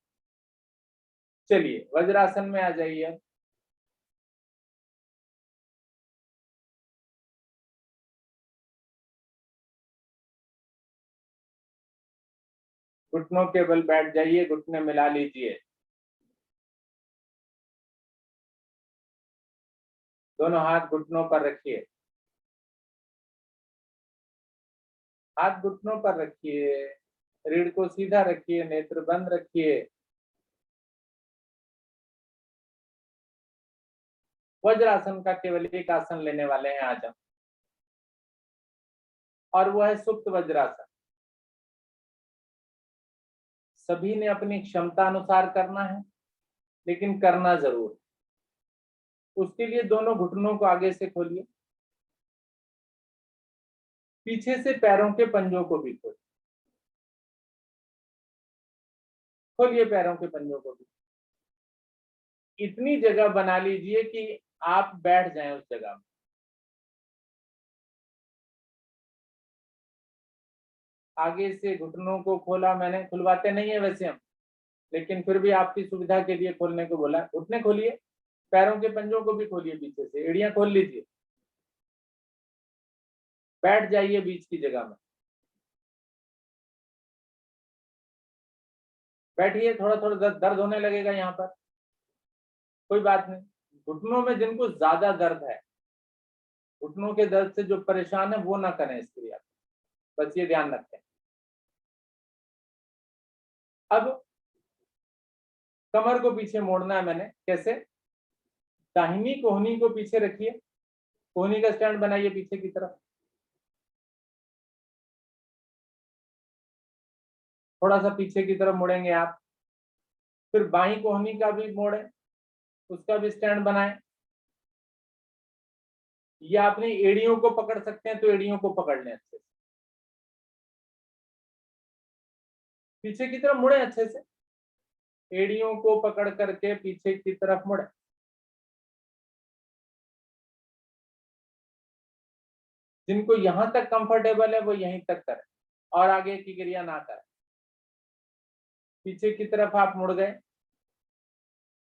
चलिए वज्रासन में आ जाइए। घुटनों के बल बैठ जाइए, घुटने मिला लीजिए, दोनों हाथ घुटनों पर रखिए, हाथ घुटनों पर रखिए, रीढ़ को सीधा रखिए, नेत्र बंद रखिए। वज्रासन का केवल एक आसन लेने वाले हैं आज हम, और वो है सुप्त वज्रासन। सभी ने अपनी क्षमता अनुसार करना है, लेकिन करना जरूर। उसके लिए दोनों घुटनों को आगे से खोलिए, पीछे से पैरों के पंजों को भी खोलिए, खोलिए पैरों के पंजों को भी। इतनी जगह बना लीजिए कि आप बैठ जाएं उस जगह में। आगे से घुटनों को खोला मैंने, खुलवाते नहीं है वैसे हम, लेकिन फिर भी आपकी सुविधा के लिए खोलने को बोला। घुटने खोलिए, पैरों के पंजों को भी खोलिए, पीछे से एड़ियां खोल लीजिए, बैठ जाइए बीच की जगह में, बैठिए। थोड़ा थोड़ा दर्द होने लगेगा यहाँ पर, कोई बात नहीं। घुटनों में जिनको ज्यादा दर्द है, घुटनों के दर्द से जो परेशान है, वो ना करें इस क्रिया को, बस ये ध्यान रखें। अब कमर को पीछे मोड़ना है मैंने, कैसे? दाहिनी कोहनी को पीछे रखिए, कोहनी का स्टैंड बनाइए पीछे की तरफ, थोड़ा सा पीछे की तरफ मुड़ेंगे आप। फिर बाईं कोहनी का भी मोड़े, उसका भी स्टैंड बनाएं। या अपनी एड़ियों को पकड़ सकते हैं तो एड़ियों को पकड़ लें अच्छे से, पीछे की तरफ मुड़े अच्छे से, एड़ियों को पकड़ करके पीछे की तरफ मुड़े। जिनको यहां तक कंफर्टेबल है वो यहीं तक करें, और आगे की क्रिया ना करें। पीछे की तरफ आप मुड़ गए।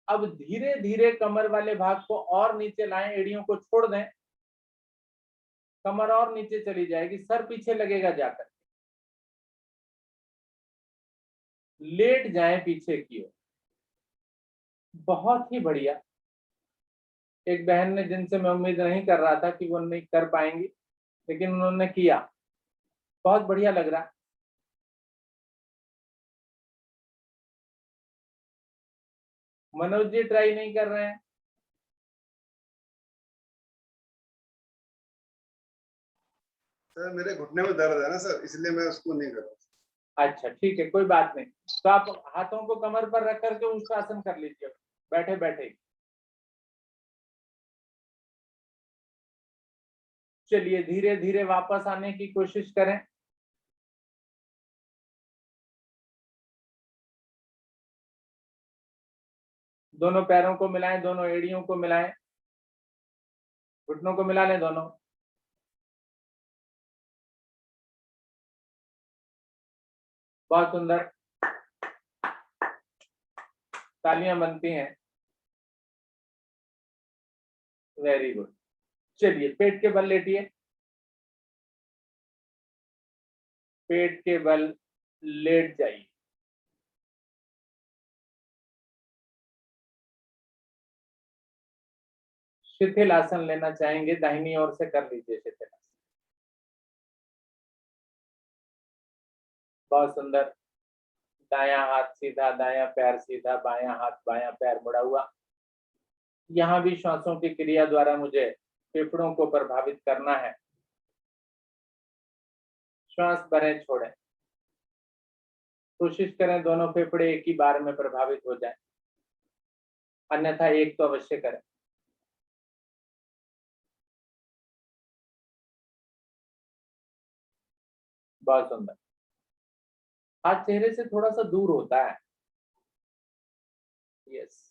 अब धीरे धीरे कमर वाले भाग को और नीचे लाएं, एड़ियों को छोड़ दें, कमर और नीचे चली जाएगी, सर पीछे लगेगा जाकर। लेट जाएं पीछे की ओर, बहुत ही बढ़िया। एक बहन ने, जिनसे मैं उम्मीद नहीं कर रहा था कि वो नहीं कर पाएंगी, लेकिन उन्होंने किया, बहुत बढ़िया लग रहा है। मनोज जी ट्राई नहीं कर रहे हैं? सर मेरे घुटने में दर्द है ना सर, इसलिए मैं उसको नहीं कर रहा। अच्छा ठीक है, कोई बात नहीं। तो आप हाथों को कमर पर रख करके उष्टासन कर लीजिए, बैठे बैठे ही। चलिए धीरे धीरे वापस आने की कोशिश करें। दोनों पैरों को मिलाएं, दोनों एड़ियों को मिलाएं, घुटनों को मिला लें दोनों। बहुत सुंदर, तालियां बनती हैं। Very good. चलिए पेट के बल लेटिए, पेट के बल लेट जाइए। शिथिल आसन लेना चाहेंगे, दाहिनी ओर से कर लीजिए शिथिल आसन। बहुत सुंदर। दायां हाथ सीधा, दायां पैर सीधा, बायां हाथ बायां पैर मुड़ा हुआ। यहां भी श्वासों की क्रिया द्वारा मुझे फेफड़ों को प्रभावित करना है। श्वास भरें छोड़ें, कोशिश करें दोनों फेफड़े एक ही बार में प्रभावित हो जाएं, अन्यथा एक तो अवश्य करें। बहुत सुंदर। हाथ चेहरे से थोड़ा सा दूर होता है। यस।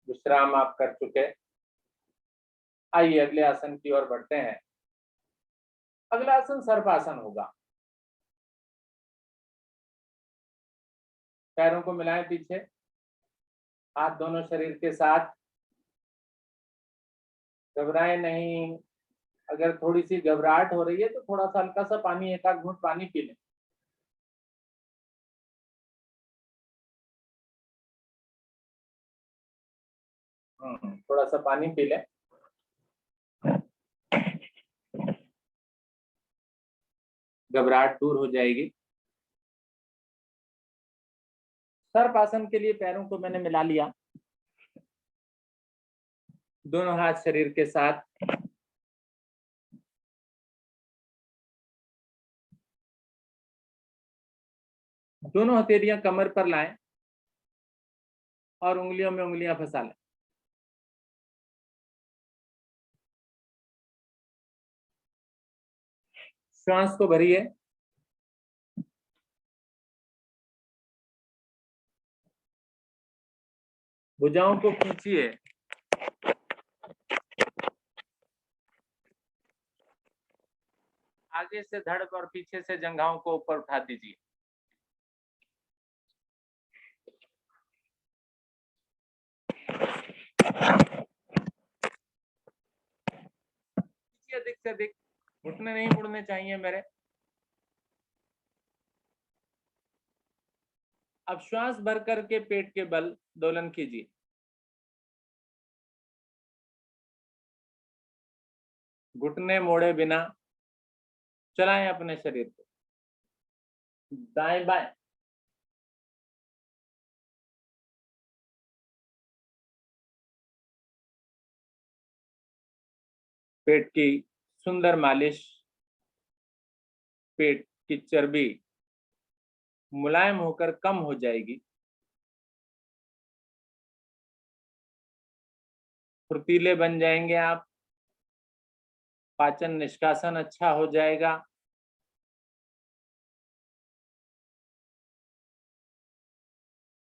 विश्राम आप कर चुके। आइए अगले आसन की ओर बढ़ते हैं। अगला आसन सर्पासन होगा। पैरों को मिलाएं पीछे, हाथ दोनों शरीर के साथ। घबराएं नहीं। अगर थोड़ी सी घबराहट हो रही है तो थोड़ा सा हल्का सा पानी, एक आध घूंट पानी पी लें। थोड़ा सा पानी पी लें। घबराहट दूर हो जाएगी। सर्पासन के लिए पैरों को मैंने मिला लिया, दोनों हाथ शरीर के साथ। दोनों हथेलियां कमर पर लाएं और उंगलियों में उंगलियां फंसा लें। श्वास को भरिए। भुजाओं को खींचिए। आगे से धड़ और पीछे से जंघाओं को ऊपर उठा दीजिए। अधिक से अधिक, घुटने नहीं मुड़ने चाहिए मेरे। अब श्वास भर करके पेट के बल दोलन कीजिए। घुटने मोड़े बिना चलाएं अपने शरीर को, दाएं बाएं। पेट की सुंदर मालिश, पेट की चर्बी मुलायम होकर कम हो जाएगी। फुर्तीले बन जाएंगे आप। पाचन निष्कासन अच्छा हो जाएगा।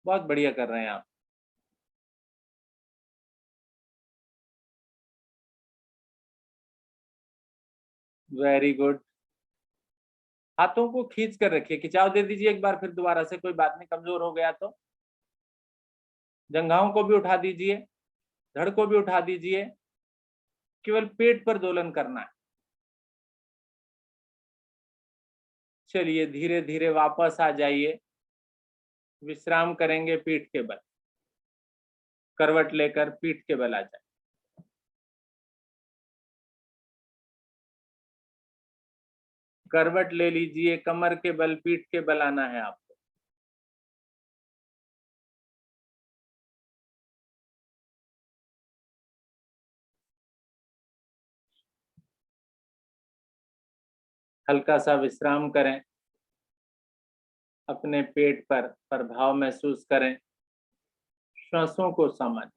बहुत बढ़िया कर रहे हैं आप। Very good. हाथों को खींच कर रखिए, खिंचाव दे दीजिए एक बार फिर दोबारा से, कोई बात नहीं, कमजोर हो गया तो। जंघाओं को भी उठा दीजिए, धड़ को भी उठा दीजिए। केवल पेट पर दोलन करना है। चलिए धीरे धीरे वापस आ जाइए, विश्राम करेंगे पीठ के बल, करवट लेकर पीठ के बल आ जाए। करवट ले लीजिए, कमर के बल पीठ के बल आना है आपको। हल्का सा विश्राम करें, अपने पेट पर प्रभाव महसूस करें, श्वासों को सामान्य।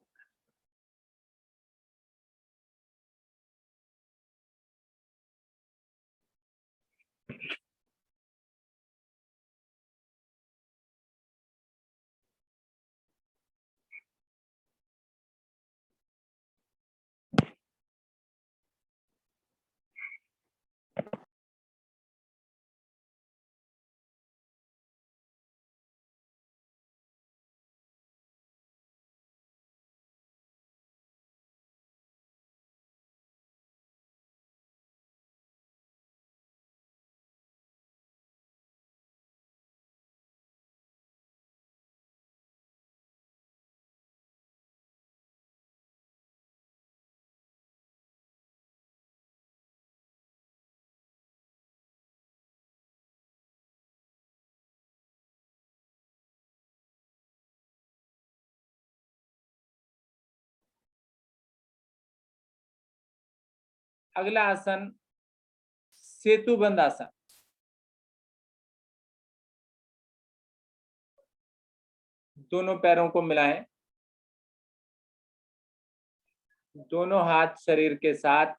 अगला आसन सेतुबंद आसन। दोनों पैरों को मिलाएं, दोनों हाथ शरीर के साथ,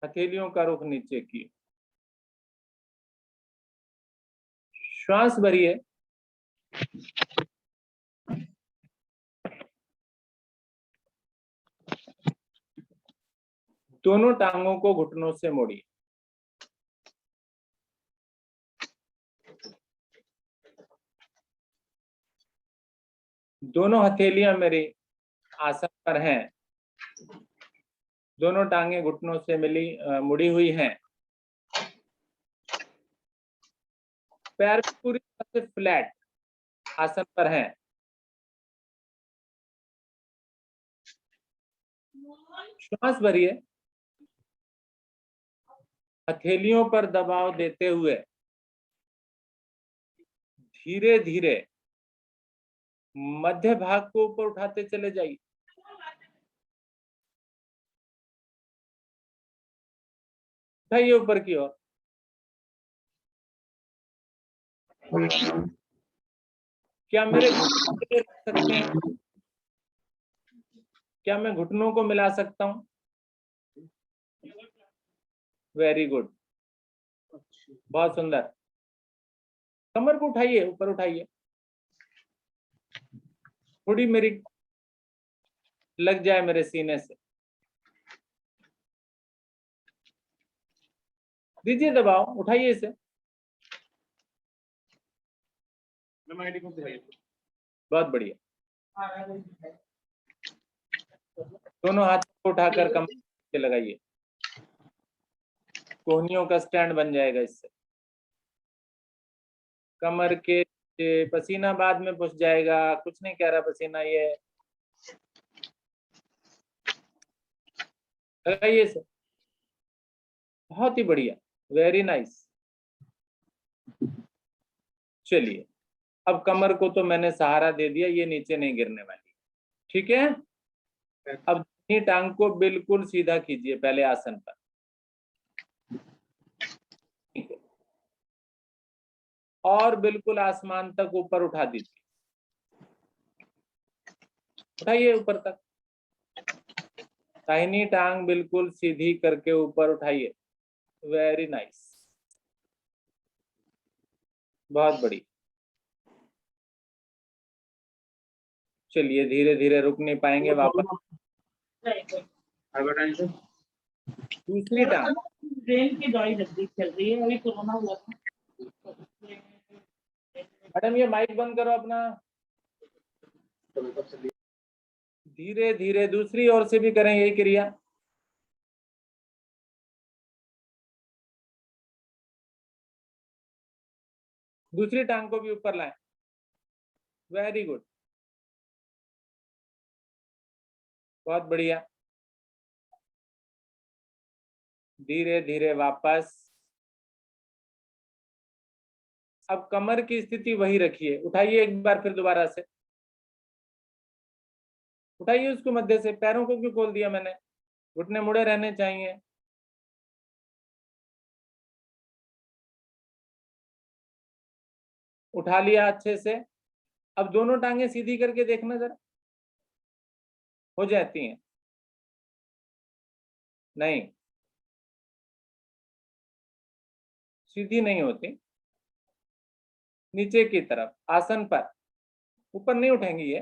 हथेलियों का रुख नीचे किए, श्वास भरिए। दोनों टांगों को घुटनों से मोड़िए। दोनों हथेलियां मेरी आसन पर हैं, दोनों टांगे घुटनों से मुड़ी हुई हैं, पैर पूरी तरह से फ्लैट आसन पर हैं। श्वास भरिए, हथेलियों पर दबाव देते हुए धीरे धीरे मध्य भाग को ऊपर उठाते चले जाइए। उठाइए ऊपर की ओर। क्या मेरे घुटनों को रख सकते हैं? क्या मैं घुटनों को मिला सकता हूं? वेरी गुड, बहुत सुंदर। कमर को उठाइए, ऊपर उठाइए, थोड़ी मेरी लग जाए मेरे सीने से। दीजिए दबाव, उठाइए इसे। बहुत बढ़िया। दोनों हाथ को उठाकर कमर पे लगाइए, कोहनियों का स्टैंड बन जाएगा इससे। कमर के पसीना बाद में पुछ जाएगा, कुछ नहीं कह रहा पसीना, ये लगाइए इसे। बहुत ही बढ़िया, वेरी नाइस। चलिए, अब कमर को तो मैंने सहारा दे दिया, ये नीचे नहीं गिरने वाली, ठीक है। अब दाहिनी टांग को बिल्कुल सीधा कीजिए पहले आसन पर, और बिल्कुल आसमान तक ऊपर उठा दीजिए। उठाइए ऊपर तक, दाहिनी टांग बिल्कुल सीधी करके ऊपर उठाइए। वेरी नाइस, बहुत बढ़िया। चलिए धीरे धीरे, रुक नहीं पाएंगे, वापस दूसरी टांग। ब्रेन की दवाई जल्दी चल रही है, अभी कोरोना हुआ था। मैडम ये माइक बंद करो अपना। धीरे धीरे दूसरी ओर से भी करें यही क्रिया। दूसरी टांग को भी ऊपर लाएं, वेरी गुड, बहुत बढ़िया। धीरे धीरे वापस। अब कमर की स्थिति वही रखिए, उठाइए एक बार फिर दोबारा से, उठाइए उसको मध्य से। पैरों को क्यों खोल दिया मैंने, घुटने मुड़े रहने चाहिए। उठा लिया अच्छे से। अब दोनों टांगे सीधी करके देखना जरा, हो जाती हैं? नहीं, सीधी नहीं होती। नीचे की तरफ आसन पर, ऊपर नहीं उठेंगी ये,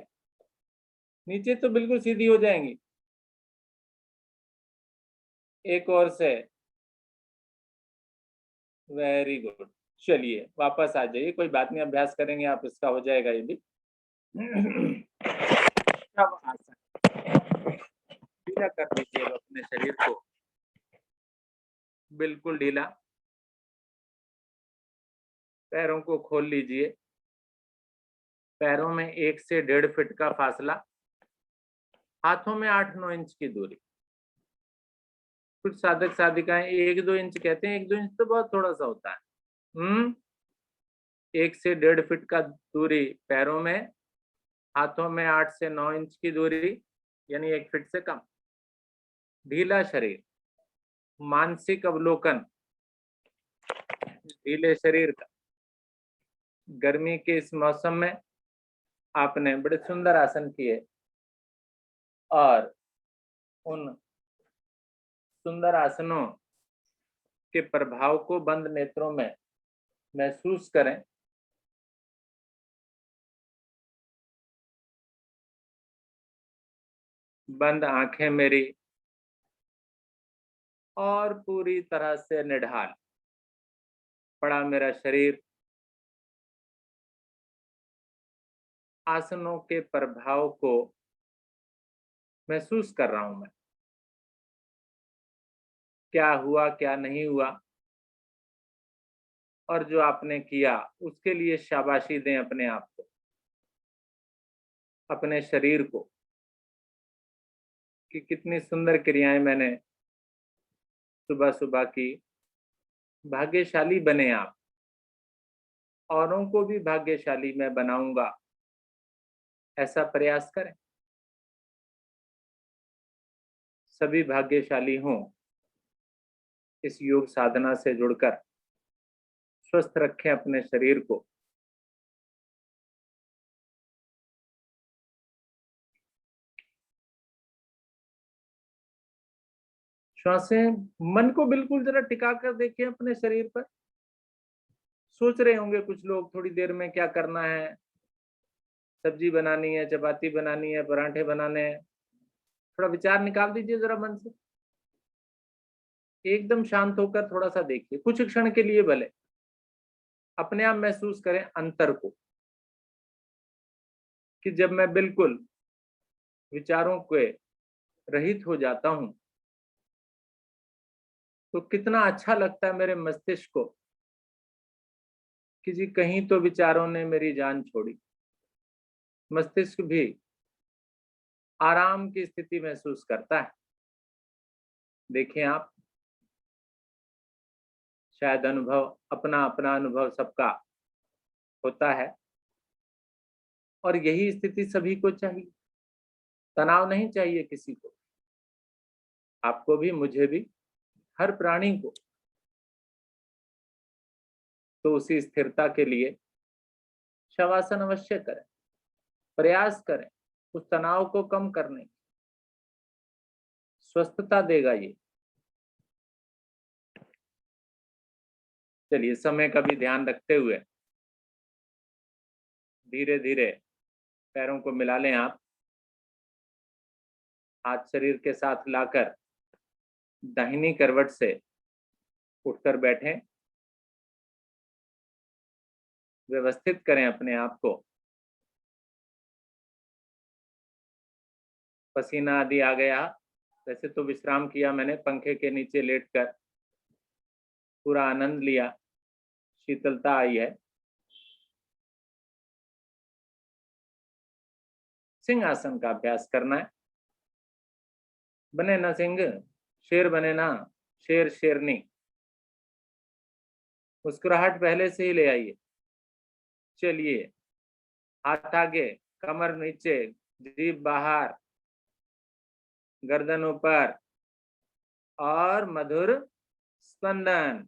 नीचे तो बिल्कुल सीधी हो जाएंगी। एक और से, वेरी गुड। चलिए वापस आ जाइए, कोई बात नहीं, अभ्यास करेंगे आप इसका, हो जाएगा ये भी। अब आसन ढीला कर दीजिए अपने शरीर को, बिल्कुल ढीला। पैरों को खोल लीजिए। पैरों में 1 से 1.5 फीट का फासला, हाथों में 8-9 इंच की दूरी। कुछ साधक साधिकाएं 1-2 इंच कहते हैं, 1-2 इंच तो बहुत थोड़ा सा होता है। 1 से 1.5 फीट का दूरी पैरों में, हाथों में 8 से 9 इंच की दूरी, यानी 1 फीट से कम। ढीला शरीर, मानसिक अवलोकन ढीले शरीर का। गर्मी के इस मौसम में आपने बड़े सुंदर आसन किए, और उन सुंदर आसनों के प्रभाव को बंद नेत्रों में महसूस करें। बंद आंखें मेरी, और पूरी तरह से निढाल पड़ा मेरा शरीर। आसनों के प्रभाव को महसूस कर रहा हूं मैं, क्या हुआ क्या नहीं हुआ, और जो आपने किया उसके लिए शाबाशी दें अपने आप को, अपने शरीर को, कि कितनी सुंदर क्रियाएं मैंने सुबह सुबह की। भाग्यशाली बने आप, औरों को भी भाग्यशाली मैं बनाऊंगा, ऐसा प्रयास करें। सभी भाग्यशाली हों, इस योग साधना से जुड़कर। स्वस्थ रखें अपने शरीर को। श्वासें, मन को बिल्कुल जरा टिका कर देखें अपने शरीर पर। सोच रहे होंगे कुछ लोग थोड़ी देर में क्या करना है, सब्जी बनानी है, चपाती बनानी है, पराठे बनाने हैं। थोड़ा विचार निकाल दीजिए जरा मन से, एकदम शांत होकर थोड़ा सा देखिए, कुछ क्षण के लिए भले। अपने आप महसूस करें अंतर को, कि जब मैं बिल्कुल विचारों के रहित हो जाता हूं तो कितना अच्छा लगता है मेरे मस्तिष्क को, कि जी कहीं तो विचारों ने मेरी जान छोड़ी। मस्तिष्क भी आराम की स्थिति महसूस करता है। देखें आप, शायद अनुभव, अपना अपना अनुभव सबका होता है, और यही स्थिति सभी को चाहिए। तनाव नहीं चाहिए किसी को, आपको भी, मुझे भी, हर प्राणी को। तो उसी स्थिरता के लिए शवासन अवश्य करें, प्रयास करें उस तनाव को कम करने की। स्वस्थता देगा ये। चलिए, समय का भी ध्यान रखते हुए धीरे धीरे पैरों को मिला लें आप। हाथ शरीर के साथ लाकर दाहिनी करवट से उठकर बैठें। व्यवस्थित करें अपने आप को। पसीना आदि आ गया, वैसे तो विश्राम किया मैंने, पंखे के नीचे लेटकर पूरा आनंद लिया, शीतलता आई है। सिंहासन का अभ्यास करना है। बने ना सिंह, शेर बने ना, शेर शेरनी। मुस्कुराहट पहले से ही ले आइए। चलिए, हाथ आगे, कमर नीचे, जीभ बाहर, गर्दन ऊपर और मधुर स्पंदन।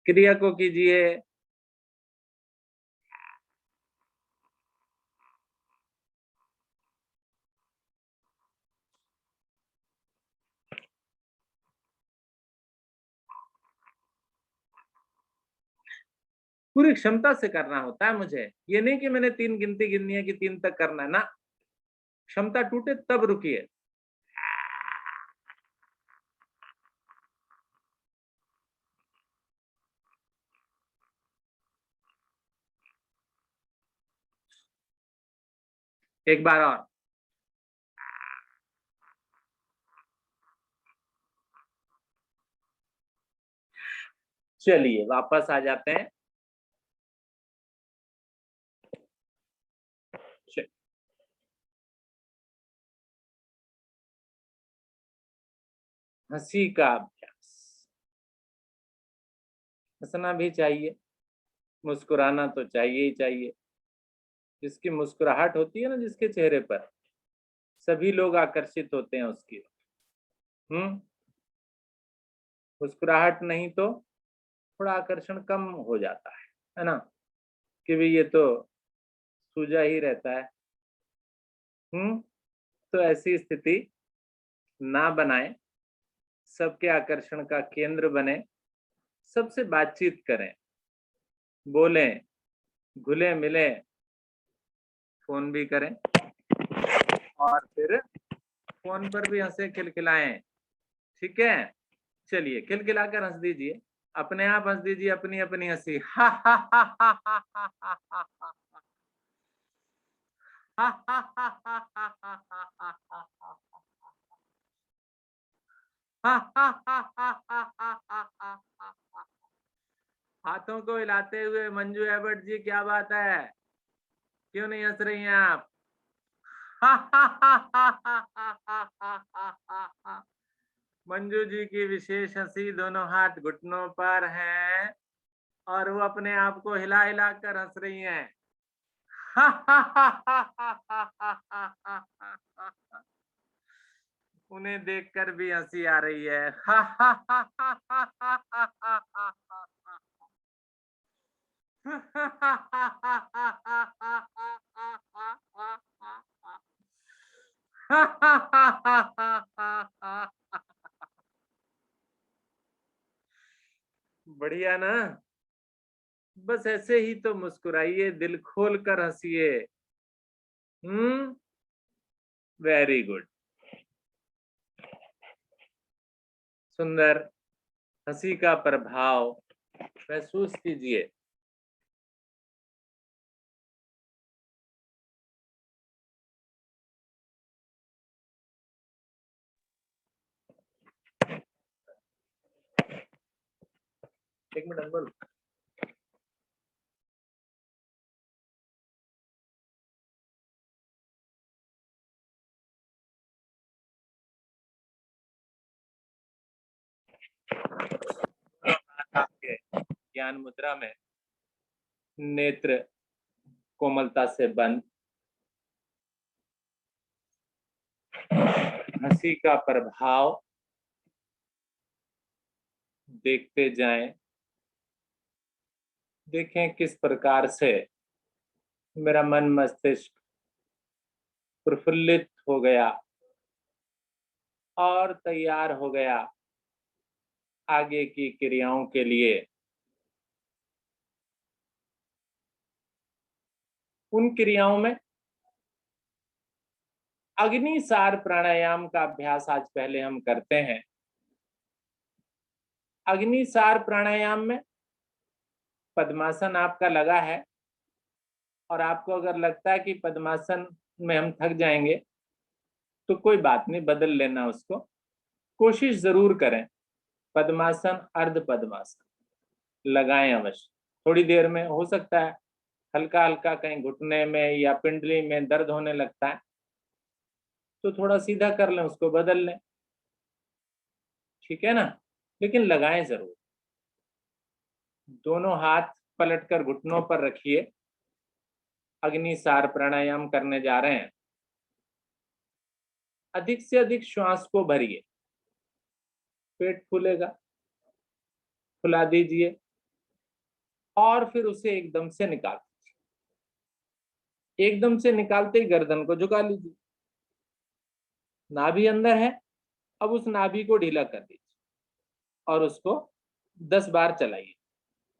क्रिया को कीजिए। पूरी क्षमता से करना होता है मुझे। ये नहीं कि मैंने 3 गिनती गिननी है कि 3 तक करना है ना। क्षमता टूटे तब रुकिए। एक बार और। चलिए वापस आ जाते हैं। हंसी का अभ्यास। हंसना भी चाहिए, मुस्कुराना तो चाहिए ही चाहिए। जिसकी मुस्कुराहट होती है ना, जिसके चेहरे पर, सभी लोग आकर्षित होते हैं उसकी। मुस्कुराहट नहीं तो थोड़ा आकर्षण कम हो जाता है ना, कि भाई ये तो सूजा ही रहता है। तो ऐसी स्थिति ना बनाए, सबके आकर्षण का केंद्र बने, सबसे बातचीत करें, बोलें, घुले मिले, फोन भी करें और फिर फोन पर भी हंसे, खिलखिलाएं। ठीक है, चलिए खिलखिलाकर हंस दीजिए, अपने आप हंस दीजिए, अपनी अपनी हंसी। हा हा हा हा हा हा हा हा हा हाथों को हिलाते हुए मंजू एबर्ट जी, क्या बात है, क्यों नहीं हंस रही हैं आप? मंजू जी की विशेष हंसी, दोनों हाथ घुटनों पर हैं और वो अपने आप को हिला हिला कर हंस रही हैं। उन्हें देखकर भी हंसी आ रही है। बढ़िया ना। बस ऐसे ही तो मुस्कुराइए, दिल खोल कर हंसिए। Very good. सुंदर हंसी का प्रभाव महसूस कीजिए। एक मिनट बोल। ज्ञान मुद्रा में नेत्र कोमलता से बंद, हंसी का प्रभाव देखते जाएं। देखें किस प्रकार से मेरा मन मस्तिष्क प्रफुल्लित हो गया और तैयार हो गया आगे की क्रियाओं के लिए। उन क्रियाओं में अग्निसार प्राणायाम का अभ्यास आज पहले हम करते हैं। अग्निसार प्राणायाम में पद्मासन आपका लगा है और आपको अगर लगता है कि पद्मासन में हम थक जाएंगे तो कोई बात नहीं, बदल लेना उसको। कोशिश जरूर करें, पद्मासन अर्ध पद्मासन लगाएं अवश्य। थोड़ी देर में हो सकता है हल्का हल्का कहीं घुटने में या पिंडली में दर्द होने लगता है, तो थोड़ा सीधा कर लें, उसको बदल लें, ठीक है ना, लेकिन लगाएं जरूर। दोनों हाथ पलटकर घुटनों पर रखिए। अग्निसार प्राणायाम करने जा रहे हैं। अधिक से अधिक श्वास को भरिए, पेट फूलेगा, फुला दीजिए और फिर उसे एकदम से निकाल दीजिए। एकदम से निकालते ही गर्दन को झुका लीजिए। नाभि अंदर है, अब उस नाभि को ढीला कर दीजिए और उसको 10 बार चलाइए।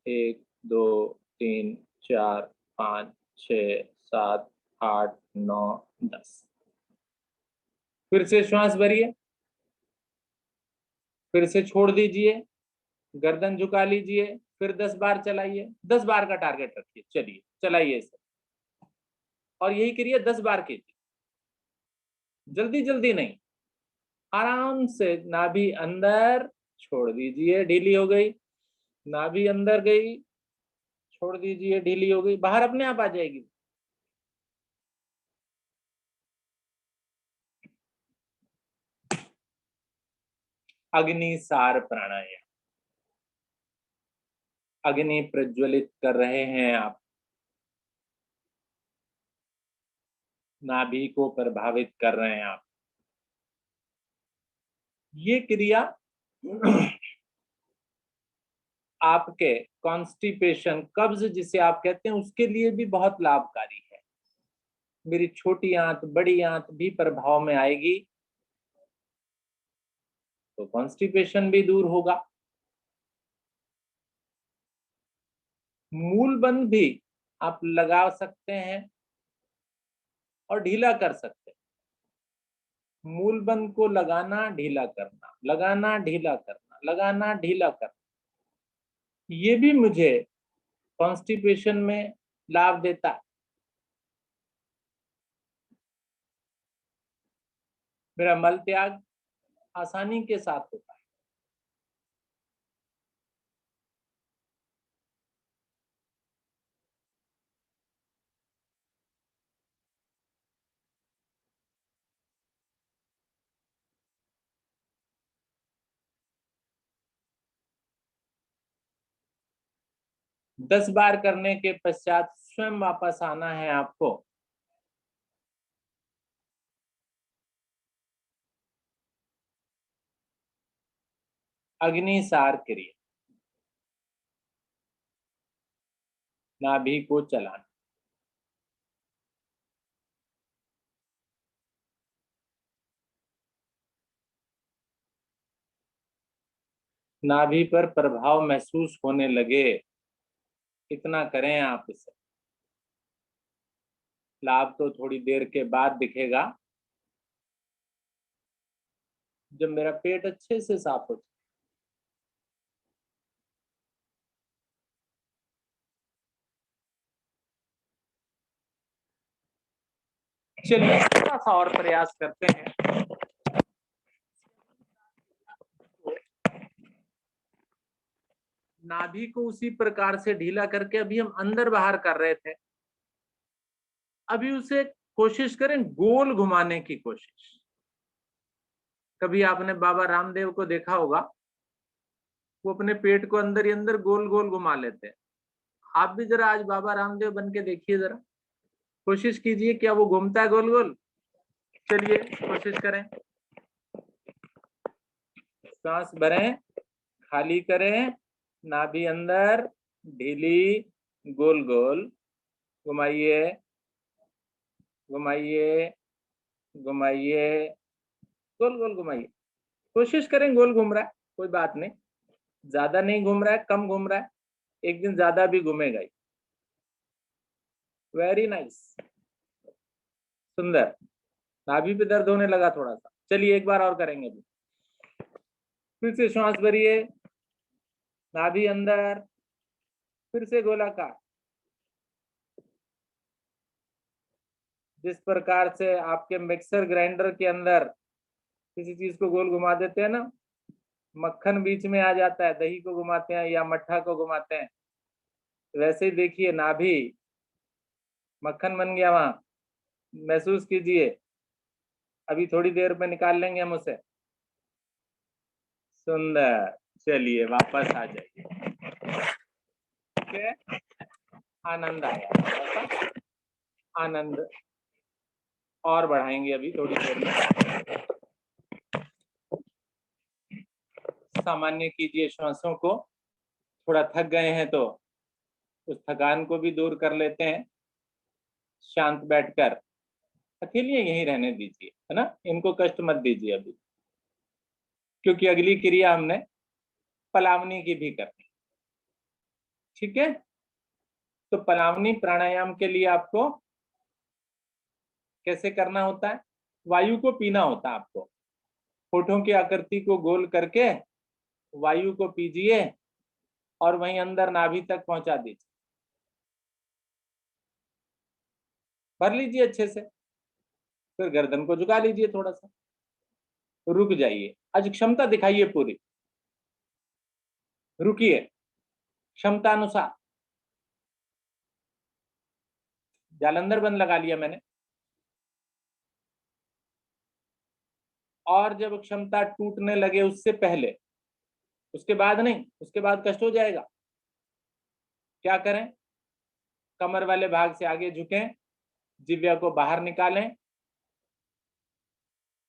1 2 3 4 5 6 7 8 9 10। फिर से श्वास भरिए, फिर से छोड़ दीजिए, गर्दन झुका लीजिए, फिर 10 बार चलाइए। 10 बार का टारगेट रखिए। चलिए चलाइए इसे और यही क्रिया 10 बार कीजिए। जल्दी जल्दी नहीं, आराम से। नाभि अंदर, छोड़ दीजिए, ढीली हो गई। नाभि अंदर गई, छोड़ दीजिए, ढीली हो गई, बाहर अपने आप आ जाएगी। अग्निसार प्राणायाम। अग्नि प्रज्वलित कर रहे हैं आप, नाभि को प्रभावित कर रहे हैं आप। ये क्रिया आपके कॉन्स्टिपेशन, कब्ज जिसे आप कहते हैं, उसके लिए भी बहुत लाभकारी है। मेरी छोटी आंत बड़ी आंत भी प्रभाव में आएगी तो कॉन्स्टिपेशन भी दूर होगा। मूलबंध भी आप लगा सकते हैं और ढीला कर सकते हैं। मूलबंध को लगाना, ढीला करना, लगाना, ढीला करना, लगाना, ढीला करना, ये भी मुझे कॉन्स्टिपेशन में लाभ देता है। मेरा मल त्याग आसानी के साथ होता है। दस बार करने के पश्चात स्वयं वापस आना है आपको। अग्निसार क्रिया, नाभि को चलाना। नाभि पर प्रभाव महसूस होने लगे, इतना करें आप इसे। लाभ तो थोड़ी देर के बाद दिखेगा, जब मेरा पेट अच्छे से साफ हो जाए। चलिए थोड़ा सा और प्रयास करते हैं। नाभि को उसी प्रकार से ढीला करके अभी हम अंदर बाहर कर रहे थे, अभी उसे कोशिश करें गोल घुमाने की कोशिश। कभी आपने बाबा रामदेव को देखा होगा, वो अपने पेट को अंदर ही अंदर गोल गोल घुमा लेते हैं। आप भी जरा आज बाबा रामदेव बन के देखिए, जरा कोशिश कीजिए, क्या वो घूमता है गोल गोल? चलिए कोशिश करें। सांस भरें, खाली करें, नाभि अंदर, ढीली, गोल गोल घुमाइए, घुमाइए, घुमाइए, गोल गोल घुमाइए। कोशिश करें, गोल घूम रहा है, कोई बात नहीं, ज्यादा नहीं घूम रहा है, कम घूम रहा है, एक दिन ज्यादा भी घूमेगा ही। वेरी नाइस, सुंदर। नाभि पे दर्द होने लगा थोड़ा सा। चलिए एक बार और करेंगे अभी। फिर से श्वास भरिए, नाभि अंदर, फिर से गोलाकार। जिस प्रकार से आपके मिक्सर ग्राइंडर के अंदर किसी चीज को गोल घुमा देते हैं ना, मक्खन बीच में आ जाता है, दही को घुमाते हैं या मट्ठा को घुमाते हैं, वैसे ही देखिए नाभि मक्खन बन गया वहां, महसूस कीजिए। अभी थोड़ी देर में निकाल लेंगे हम उसे। सुंदर। चलिए वापस आ जाइए। ठीक है, आनंद आया, थोड़ा सा आनंद और बढ़ाएंगे अभी थोड़ी देर में। सामान्य कीजिए श्वासों को। थोड़ा थक गए हैं तो उस थकान को भी दूर कर लेते हैं शांत बैठकर। अकेले यहीं रहने दीजिए, है ना, इनको कष्ट मत दीजिए अभी, क्योंकि अगली क्रिया हमने पलावनी की भी करनी। ठीक है, तो पलावनी प्राणायाम के लिए आपको कैसे करना होता है? वायु को पीना होता है आपको। होठों की आकृति को गोल करके वायु को पीजिए और वहीं अंदर नाभि तक पहुंचा दीजिए। भर लीजिए अच्छे से, फिर गर्दन को झुका लीजिए थोड़ा सा, रुक जाइए। आज क्षमता दिखाइए पूरी, रुकिए क्षमता अनुसार। जालंधर बंद लगा लिया मैंने, और जब क्षमता टूटने लगे उससे पहले, उसके बाद नहीं, उसके बाद कष्ट हो जाएगा। क्या करें? कमर वाले भाग से आगे झुकें, जिह्वा को बाहर निकालें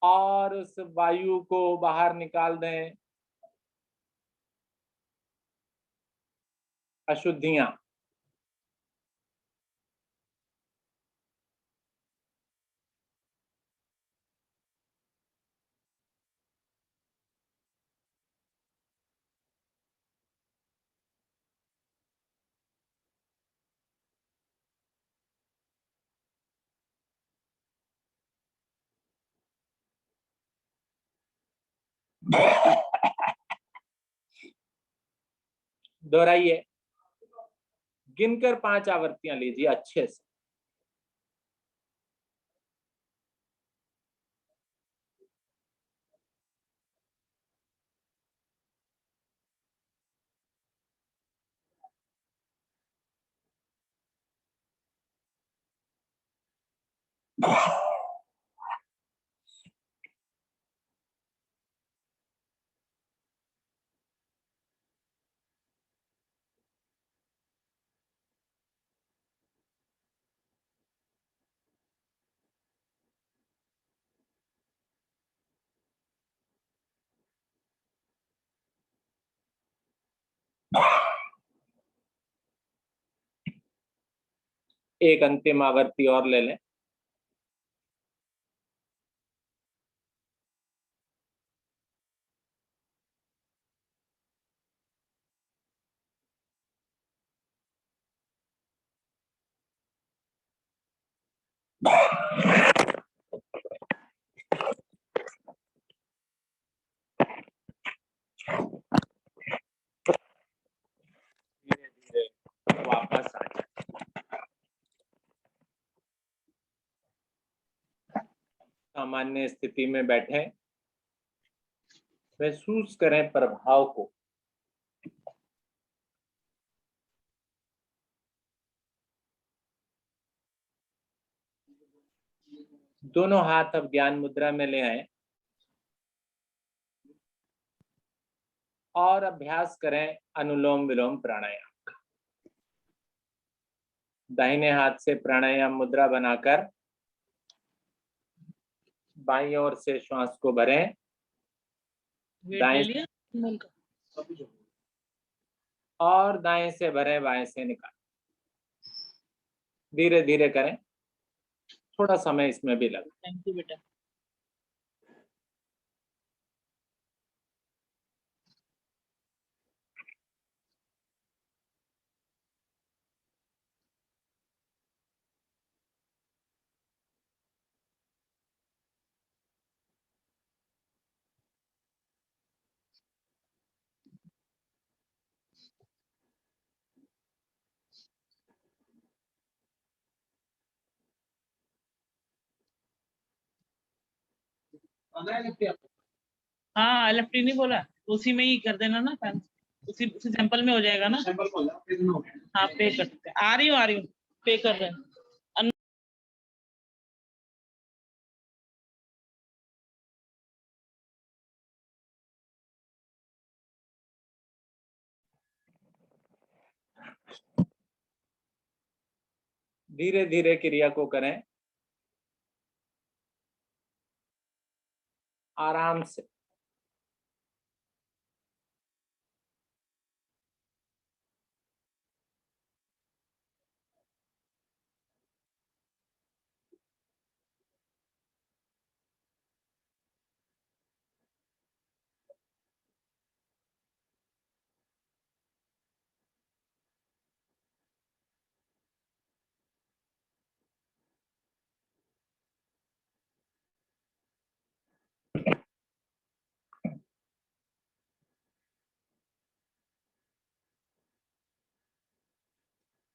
और उस वायु को बाहर निकाल दें, अशुद्धियां। दोहराइए, गिनकर 5 आवृत्तियां लीजिए अच्छे से। एक अंतिम आवृत्ति और ले लें। धीरे धीरे वापस आ जाए, सामान्य स्थिति में बैठे, महसूस करें प्रभाव को। दोनों हाथ अब ज्ञान मुद्रा में ले आए और अभ्यास करें अनुलोम विलोम प्राणायाम। दाहिने हाथ से प्राणायाम मुद्रा बनाकर बाईं ओर से श्वास को भरें, दाएं और दाएं से भरें, बाएं से निकालें। धीरे धीरे करें, थोड़ा समय इसमें भी लगे। थैंक यू बेटा। हाँ एलएफटी नहीं बोला, उसी में ही कर देना ना, उसी उसी सैंपल में हो जाएगा ना। हाँ पे कर सकते हैं। आ रही हूँ पे कर रहे हैं। धीरे धीरे क्रिया को करें, आराम से।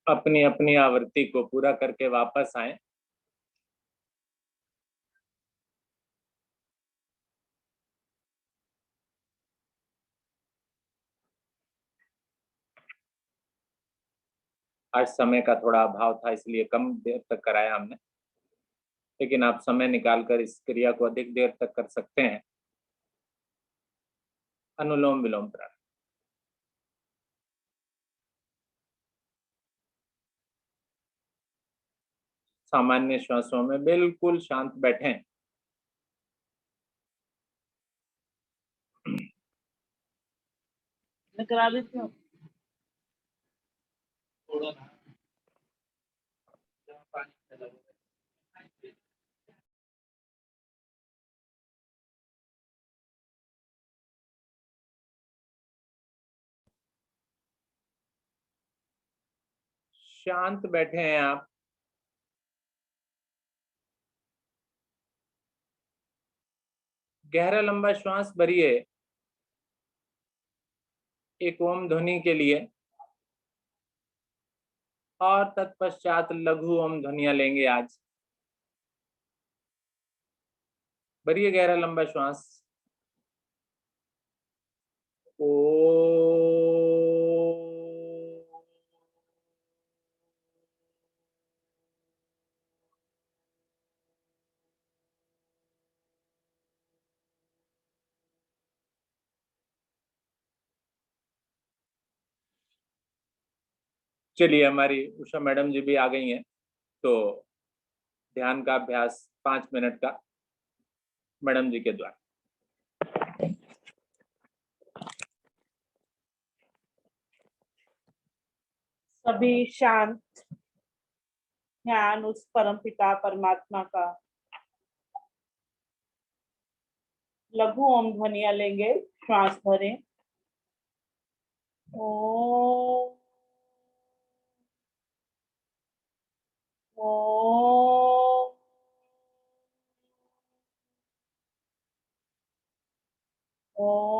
अपनी अपनी आवृत्ति को पूरा करके वापस आए। आज समय का थोड़ा अभाव था, इसलिए कम देर तक कराया हमने, लेकिन आप समय निकालकर इस क्रिया को अधिक देर तक कर सकते हैं। अनुलोम विलोम प्राणायाम। सामान्य श्वासों में बिल्कुल शांत बैठें। मैं करा देती हूँ। शांत बैठे हैं आप। गहरा लंबा श्वास भरिए एक ओम ध्वनि के लिए, और तत्पश्चात लघु ओम ध्वनियां लेंगे। आज भरिए गहरा लंबा श्वास। ओ चलिए, हमारी उषा मैडम जी भी आ गई हैं, तो ध्यान का अभ्यास 5 मिनट का मैडम जी के द्वारा। सभी शांत, ध्यान उस परम पिता परमात्मा का। लघु ओम ध्वनिया लेंगे, श्वास भरें। ओम ओम ओम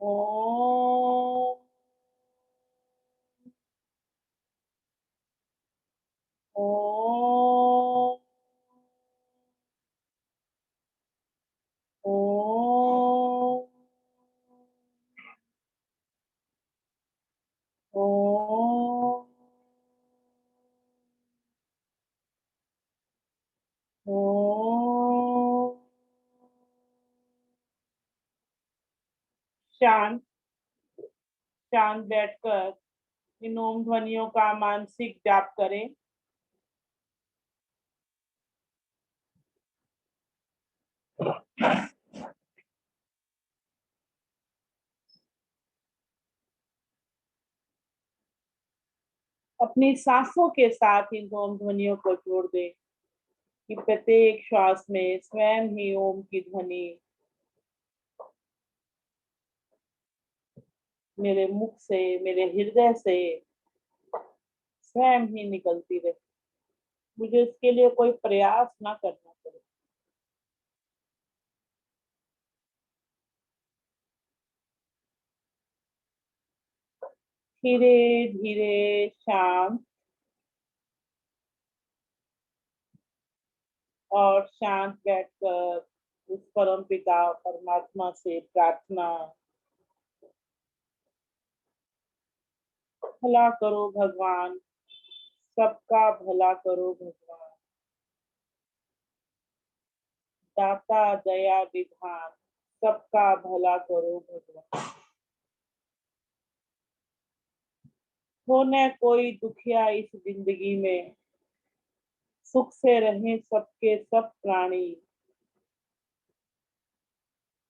ओम ओम ओम ओम ओम। शांत शांत बैठकर इन ओम ध्वनियों का मानसिक जाप करें। अपनी सांसों के साथ इन ओम ध्वनियों को जोड़ दें कि प्रत्येक श्वास में स्वयं ही ओम की ध्वनि मेरे मुख से, मेरे हृदय से स्वयं ही निकलती रहे। मुझे इसके लिए कोई प्रयास ना करना पड़े। धीरे धीरे शांत और शांत बैठकर उस परम पिता परमात्मा से प्रार्थना, भला करो भगवान, सबका भला करो भगवान, दाता दया विधान, सबका भला करो भगवान। हो न कोई दुखिया इस जिंदगी में, सुख से रहें सबके सब प्राणी,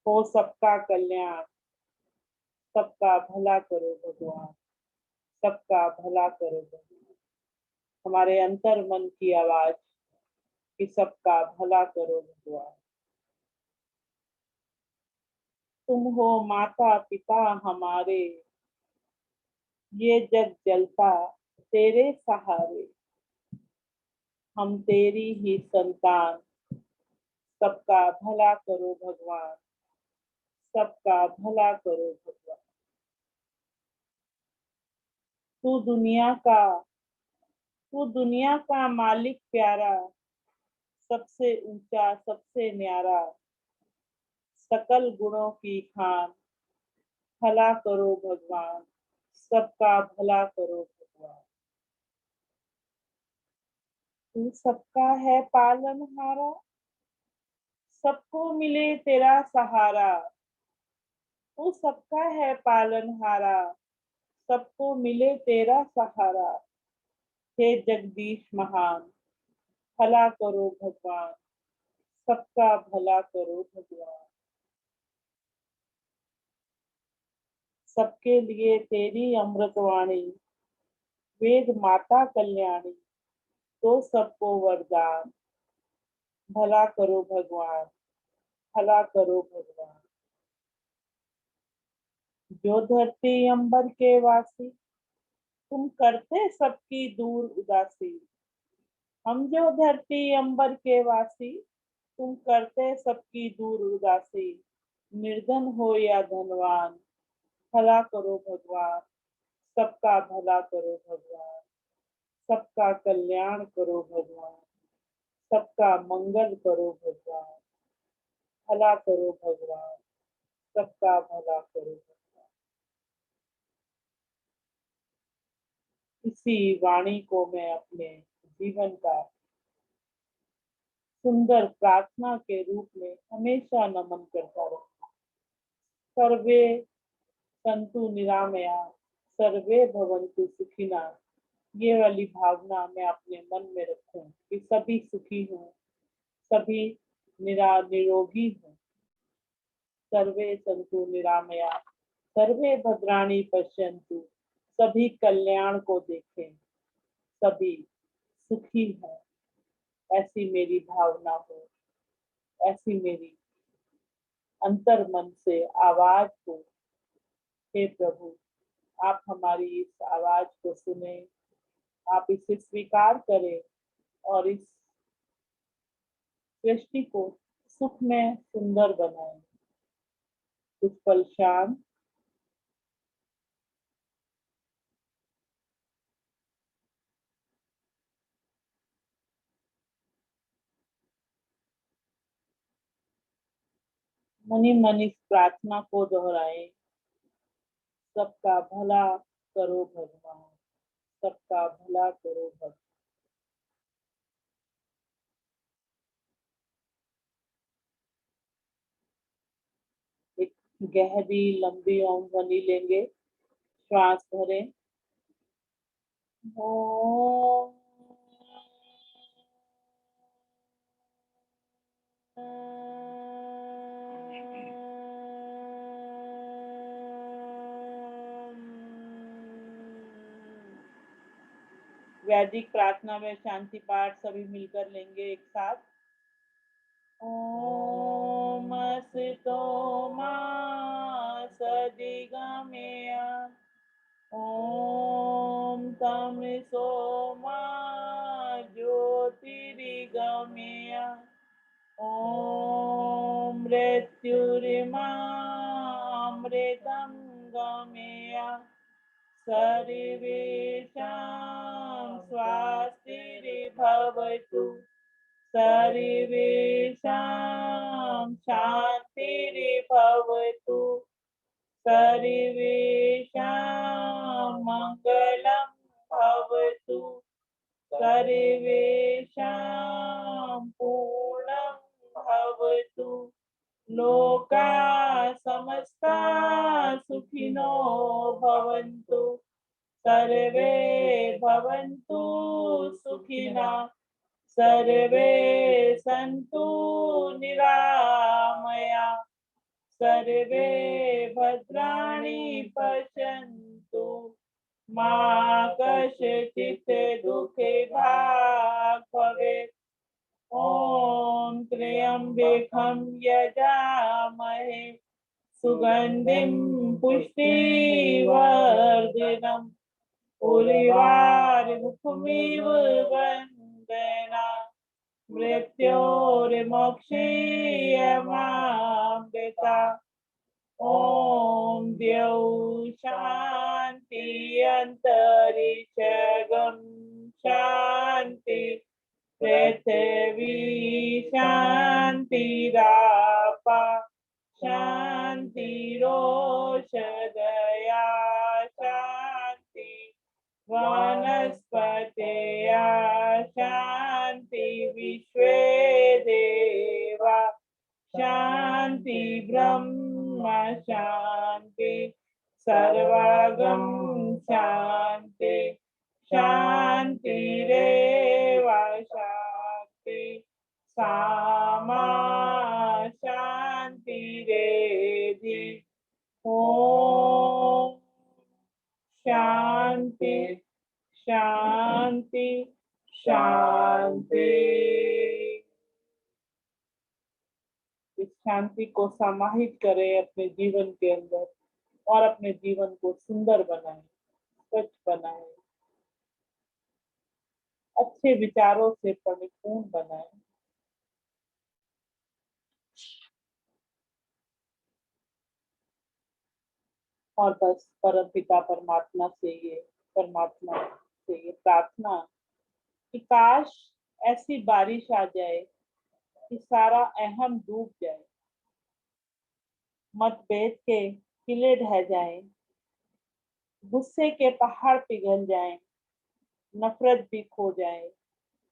हो सबका कल्याण, सबका भला करो भगवान, सबका भला करो भगवान। हमारे अंतर मन की आवाज कि सबका भला करो भगवान। तुम हो माता पिता हमारे, ये जग जलता तेरे सहारे, हम तेरी ही संतान, सबका भला करो भगवान, सबका भला करो भगवान। तू दुनिया का, तू दुनिया का मालिक प्यारा, सबसे ऊंचा सबसे न्यारा, सकल गुणों की खान, भला करो भगवान, सबका भला करो भगवान। तू सबका है पालनहारा, सबको मिले तेरा सहारा, तू सबका है पालनहारा, सबको मिले तेरा सहारा। हे जगदीश महान, भला करो भगवान, सबका भला करो भगवान। सबके लिए तेरी अमृतवाणी, वेद माता कल्याणी, तो सबको वरदान, भला करो भगवान, भला करो भगवान। जो धरती अंबर के वासी, तुम करते सबकी दूर उदासी। हम जो धरती अंबर के वासी, तुम करते सबकी दूर उदासी। निर्धन हो या धनवान, भला करो भगवान, सबका भला करो भगवान, सबका कल्याण करो भगवान, सबका मंगल करो भगवान, भला करो भगवान, सबका भला करो भगवान। इसी वाणी को मैं अपने जीवन का सुंदर प्रार्थना के रूप में हमेशा नमन करता रहूं। सर्वे संतु निरामया, सर्वे भवन्तु सुखिना, ये वाली भावना मैं अपने मन में रखूं कि सभी सुखी हों, सभी निरोगी हों। सर्वे संतु निरामया, सर्वे भद्राणि पश्यन्तु, सभी कल्याण को देखें, सभी सुखी हों, ऐसी मेरी भावना हो, ऐसी मेरी अंतर मन से आवाज को। हे प्रभु, आप हमारी इस आवाज को सुने, आप इसे स्वीकार करें और इस सृष्टि को सुख में सुंदर बनाएं। कुछ पल शांत, मनी मन इस प्रार्थना को दोहराएं। सबका भला करो भगवान, सबका भला करो भगवान। एक गहरी लंबी ओम ध्वनि लेंगे, श्वास भरें। ओम। वैदिक प्रार्थना में शांति पाठ सभी मिलकर लेंगे एक साथ। ओम असतो मा सदिगमया, ओम तमसो मा ज्योतिर्गमया, ओम मृत्युर्मामृतं गमया, सर्वेषां स्वस्तिर्भवतु, सर्वेषां शान्तिर्भवतु, सर्वेषां मङ्गलं भवतु, सर्वेषां पूर्णं भवतु, लोका समस्ता सुखिनो भवन्तु, सर्वे भवन्तु सुखिनः, सर्वे सन्तु निरामया, सर्वे भद्राणि पश्यन्तु, मा कश्चित् दुःखे भाग् भवेत्। ॐ त्र्यम्बकं यजामहे सुगन्धिं पुष्टिवर्धनम्, उर्वारुकमिव वन्दना, मृत्योर्मोक्षीयमामृता। ॐ द्यौः शान्ति अन्तरिक्षं शान्ति, पृथिवी शान्तिरापः शान्तिरोषधया शान्ति, वनस्पतयः शान्ति, विश्वे देवा शान्ति, ब्रह्म शान्ति, सर्वगं शान्ति, शान्तिरेव शान्ति, सामा शान्तिरेधि। ॐ शान्ति शान्ति शान्ति। इस शांति को समाहित करें अपने जीवन के अंदर और अपने जीवन को सुंदर बनाएं, स्वच्छ बनाएं, अच्छे विचारों से परिपूर्ण बनाएं। और बस परमपिता परमात्मा से ये प्रार्थना कि काश ऐसी बारिश आ जाए कि सारा अहम डूब जाए, मतभेद के किले ढह जाएं, गुस्से के पहाड़ पिघल जाएं, नफरत भी खो जाए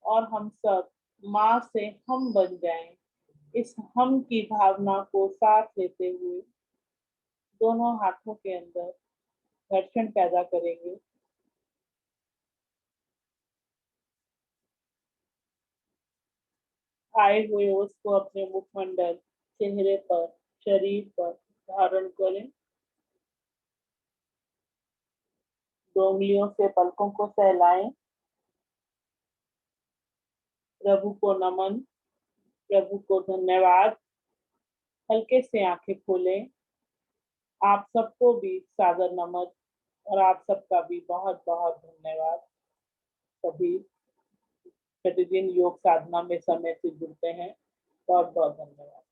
और हम सब माँ से हम बन जाएं। इस हम की भावना को साथ लेते हुए दोनों हाथों के अंदर घर्षण पैदा करेंगे। आए हुए उसको अपने मुखमंडल, चेहरे पर, शरीर पर धारण करें। 2 उंगलियों से पलकों को सहलाएं। प्रभु को नमन, प्रभु को धन्यवाद। हल्के से आंखें खोलें। आप सबको भी सादर नमन और आप सबका भी बहुत बहुत धन्यवाद। सभी प्रतिदिन योग साधना में समय से जुड़ते हैं, बहुत बहुत धन्यवाद।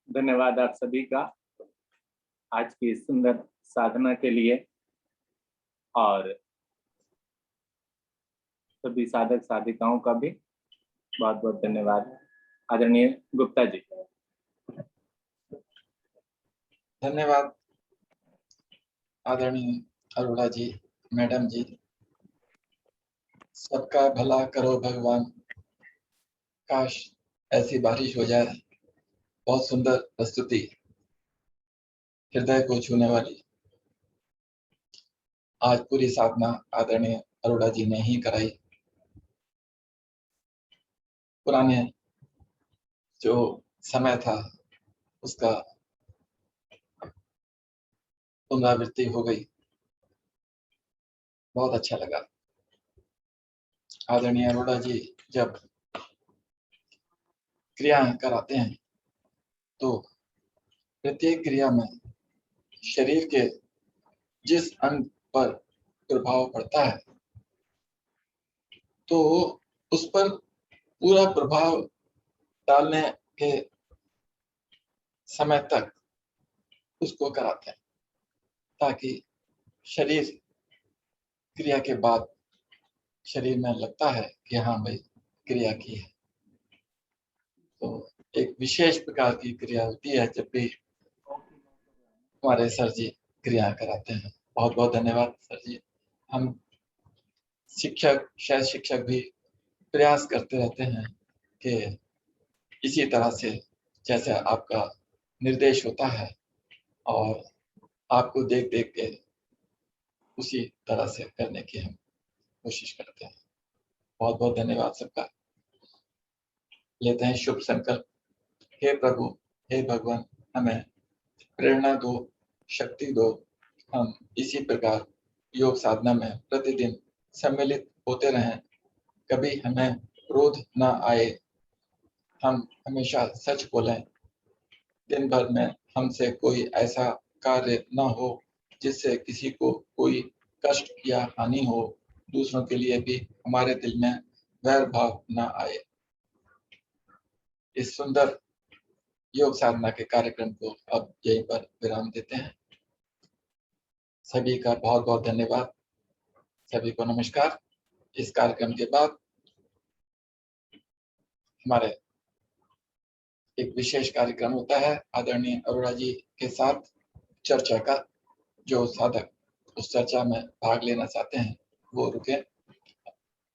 धन्यवाद आप सभी का आज की सुंदर साधना के लिए, और सभी साधक साधिकाओं का भी बहुत बहुत धन्यवाद। आदरणीय गुप्ता जी। धन्यवाद आदरणीय अरोड़ा जी, मैडम जी। सबका भला करो भगवान, काश ऐसी बारिश हो जाए। बहुत सुंदर प्रस्तुति, हृदय को छूने वाली। आज पूरी साधना आदरणीय अरोड़ा जी ने ही कराई। पुराने जो समय था उसका पुनरावृत्ति हो गई, बहुत अच्छा लगा। आदरणीय अरोड़ा जी जब क्रिया कराते हैं तो प्रत्येक क्रिया में शरीर के जिस अंग पर प्रभाव पड़ता है तो उस पर पूरा प्रभाव डालने के समय तक उसको कराते हैं, ताकि शरीर क्रिया के बाद शरीर में लगता है कि हाँ भाई क्रिया की है। तो एक विशेष प्रकार की क्रिया होती है जब भी हमारे सर जी क्रिया कराते हैं। बहुत बहुत धन्यवाद सर जी। हम शिक्षक, शायद शिक्षक भी प्रयास करते रहते हैं कि इसी तरह से जैसे आपका निर्देश होता है और आपको देख देख के उसी तरह से करने की हम कोशिश करते हैं। बहुत बहुत धन्यवाद सबका। लेते हैं शुभ संकल्प। हे प्रभु, हे भगवान, हमें प्रेरणा दो, शक्ति दो। हम इसी प्रकार योग साधना में प्रतिदिन सम्मिलित होते रहें। कभी हमें क्रोध ना आए, हम हमेशा सच बोलें। दिन भर में हमसे कोई ऐसा कार्य ना हो जिससे किसी को कोई कष्ट या हानि हो। दूसरों के लिए भी हमारे दिल में वैर भाव ना आए। इस सुंदर योग साधना के कार्यक्रम को अब यहीं पर विराम देते हैं। सभी का बहुत बहुत धन्यवाद। सभी को नमस्कार। इस कार्यक्रम के बाद हमारे एक विशेष कार्यक्रम होता है आदरणीय अरोड़ा जी के साथ चर्चा का। जो साधक उस चर्चा में भाग लेना चाहते हैं वो रुके,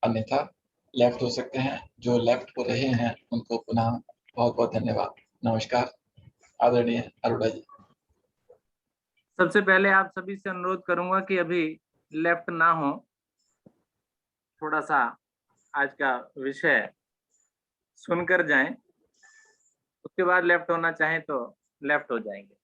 अन्यथा लेफ्ट हो सकते हैं। जो लेफ्ट हो रहे हैं उनको पुनः बहुत बहुत धन्यवाद। नमस्कार आदरणीय अरोड़ा जी। सबसे पहले आप सभी से अनुरोध करूंगा कि अभी लेफ्ट ना हो, थोड़ा सा आज का विषय सुनकर जाएं, उसके बाद लेफ्ट होना चाहें तो लेफ्ट हो जाएंगे।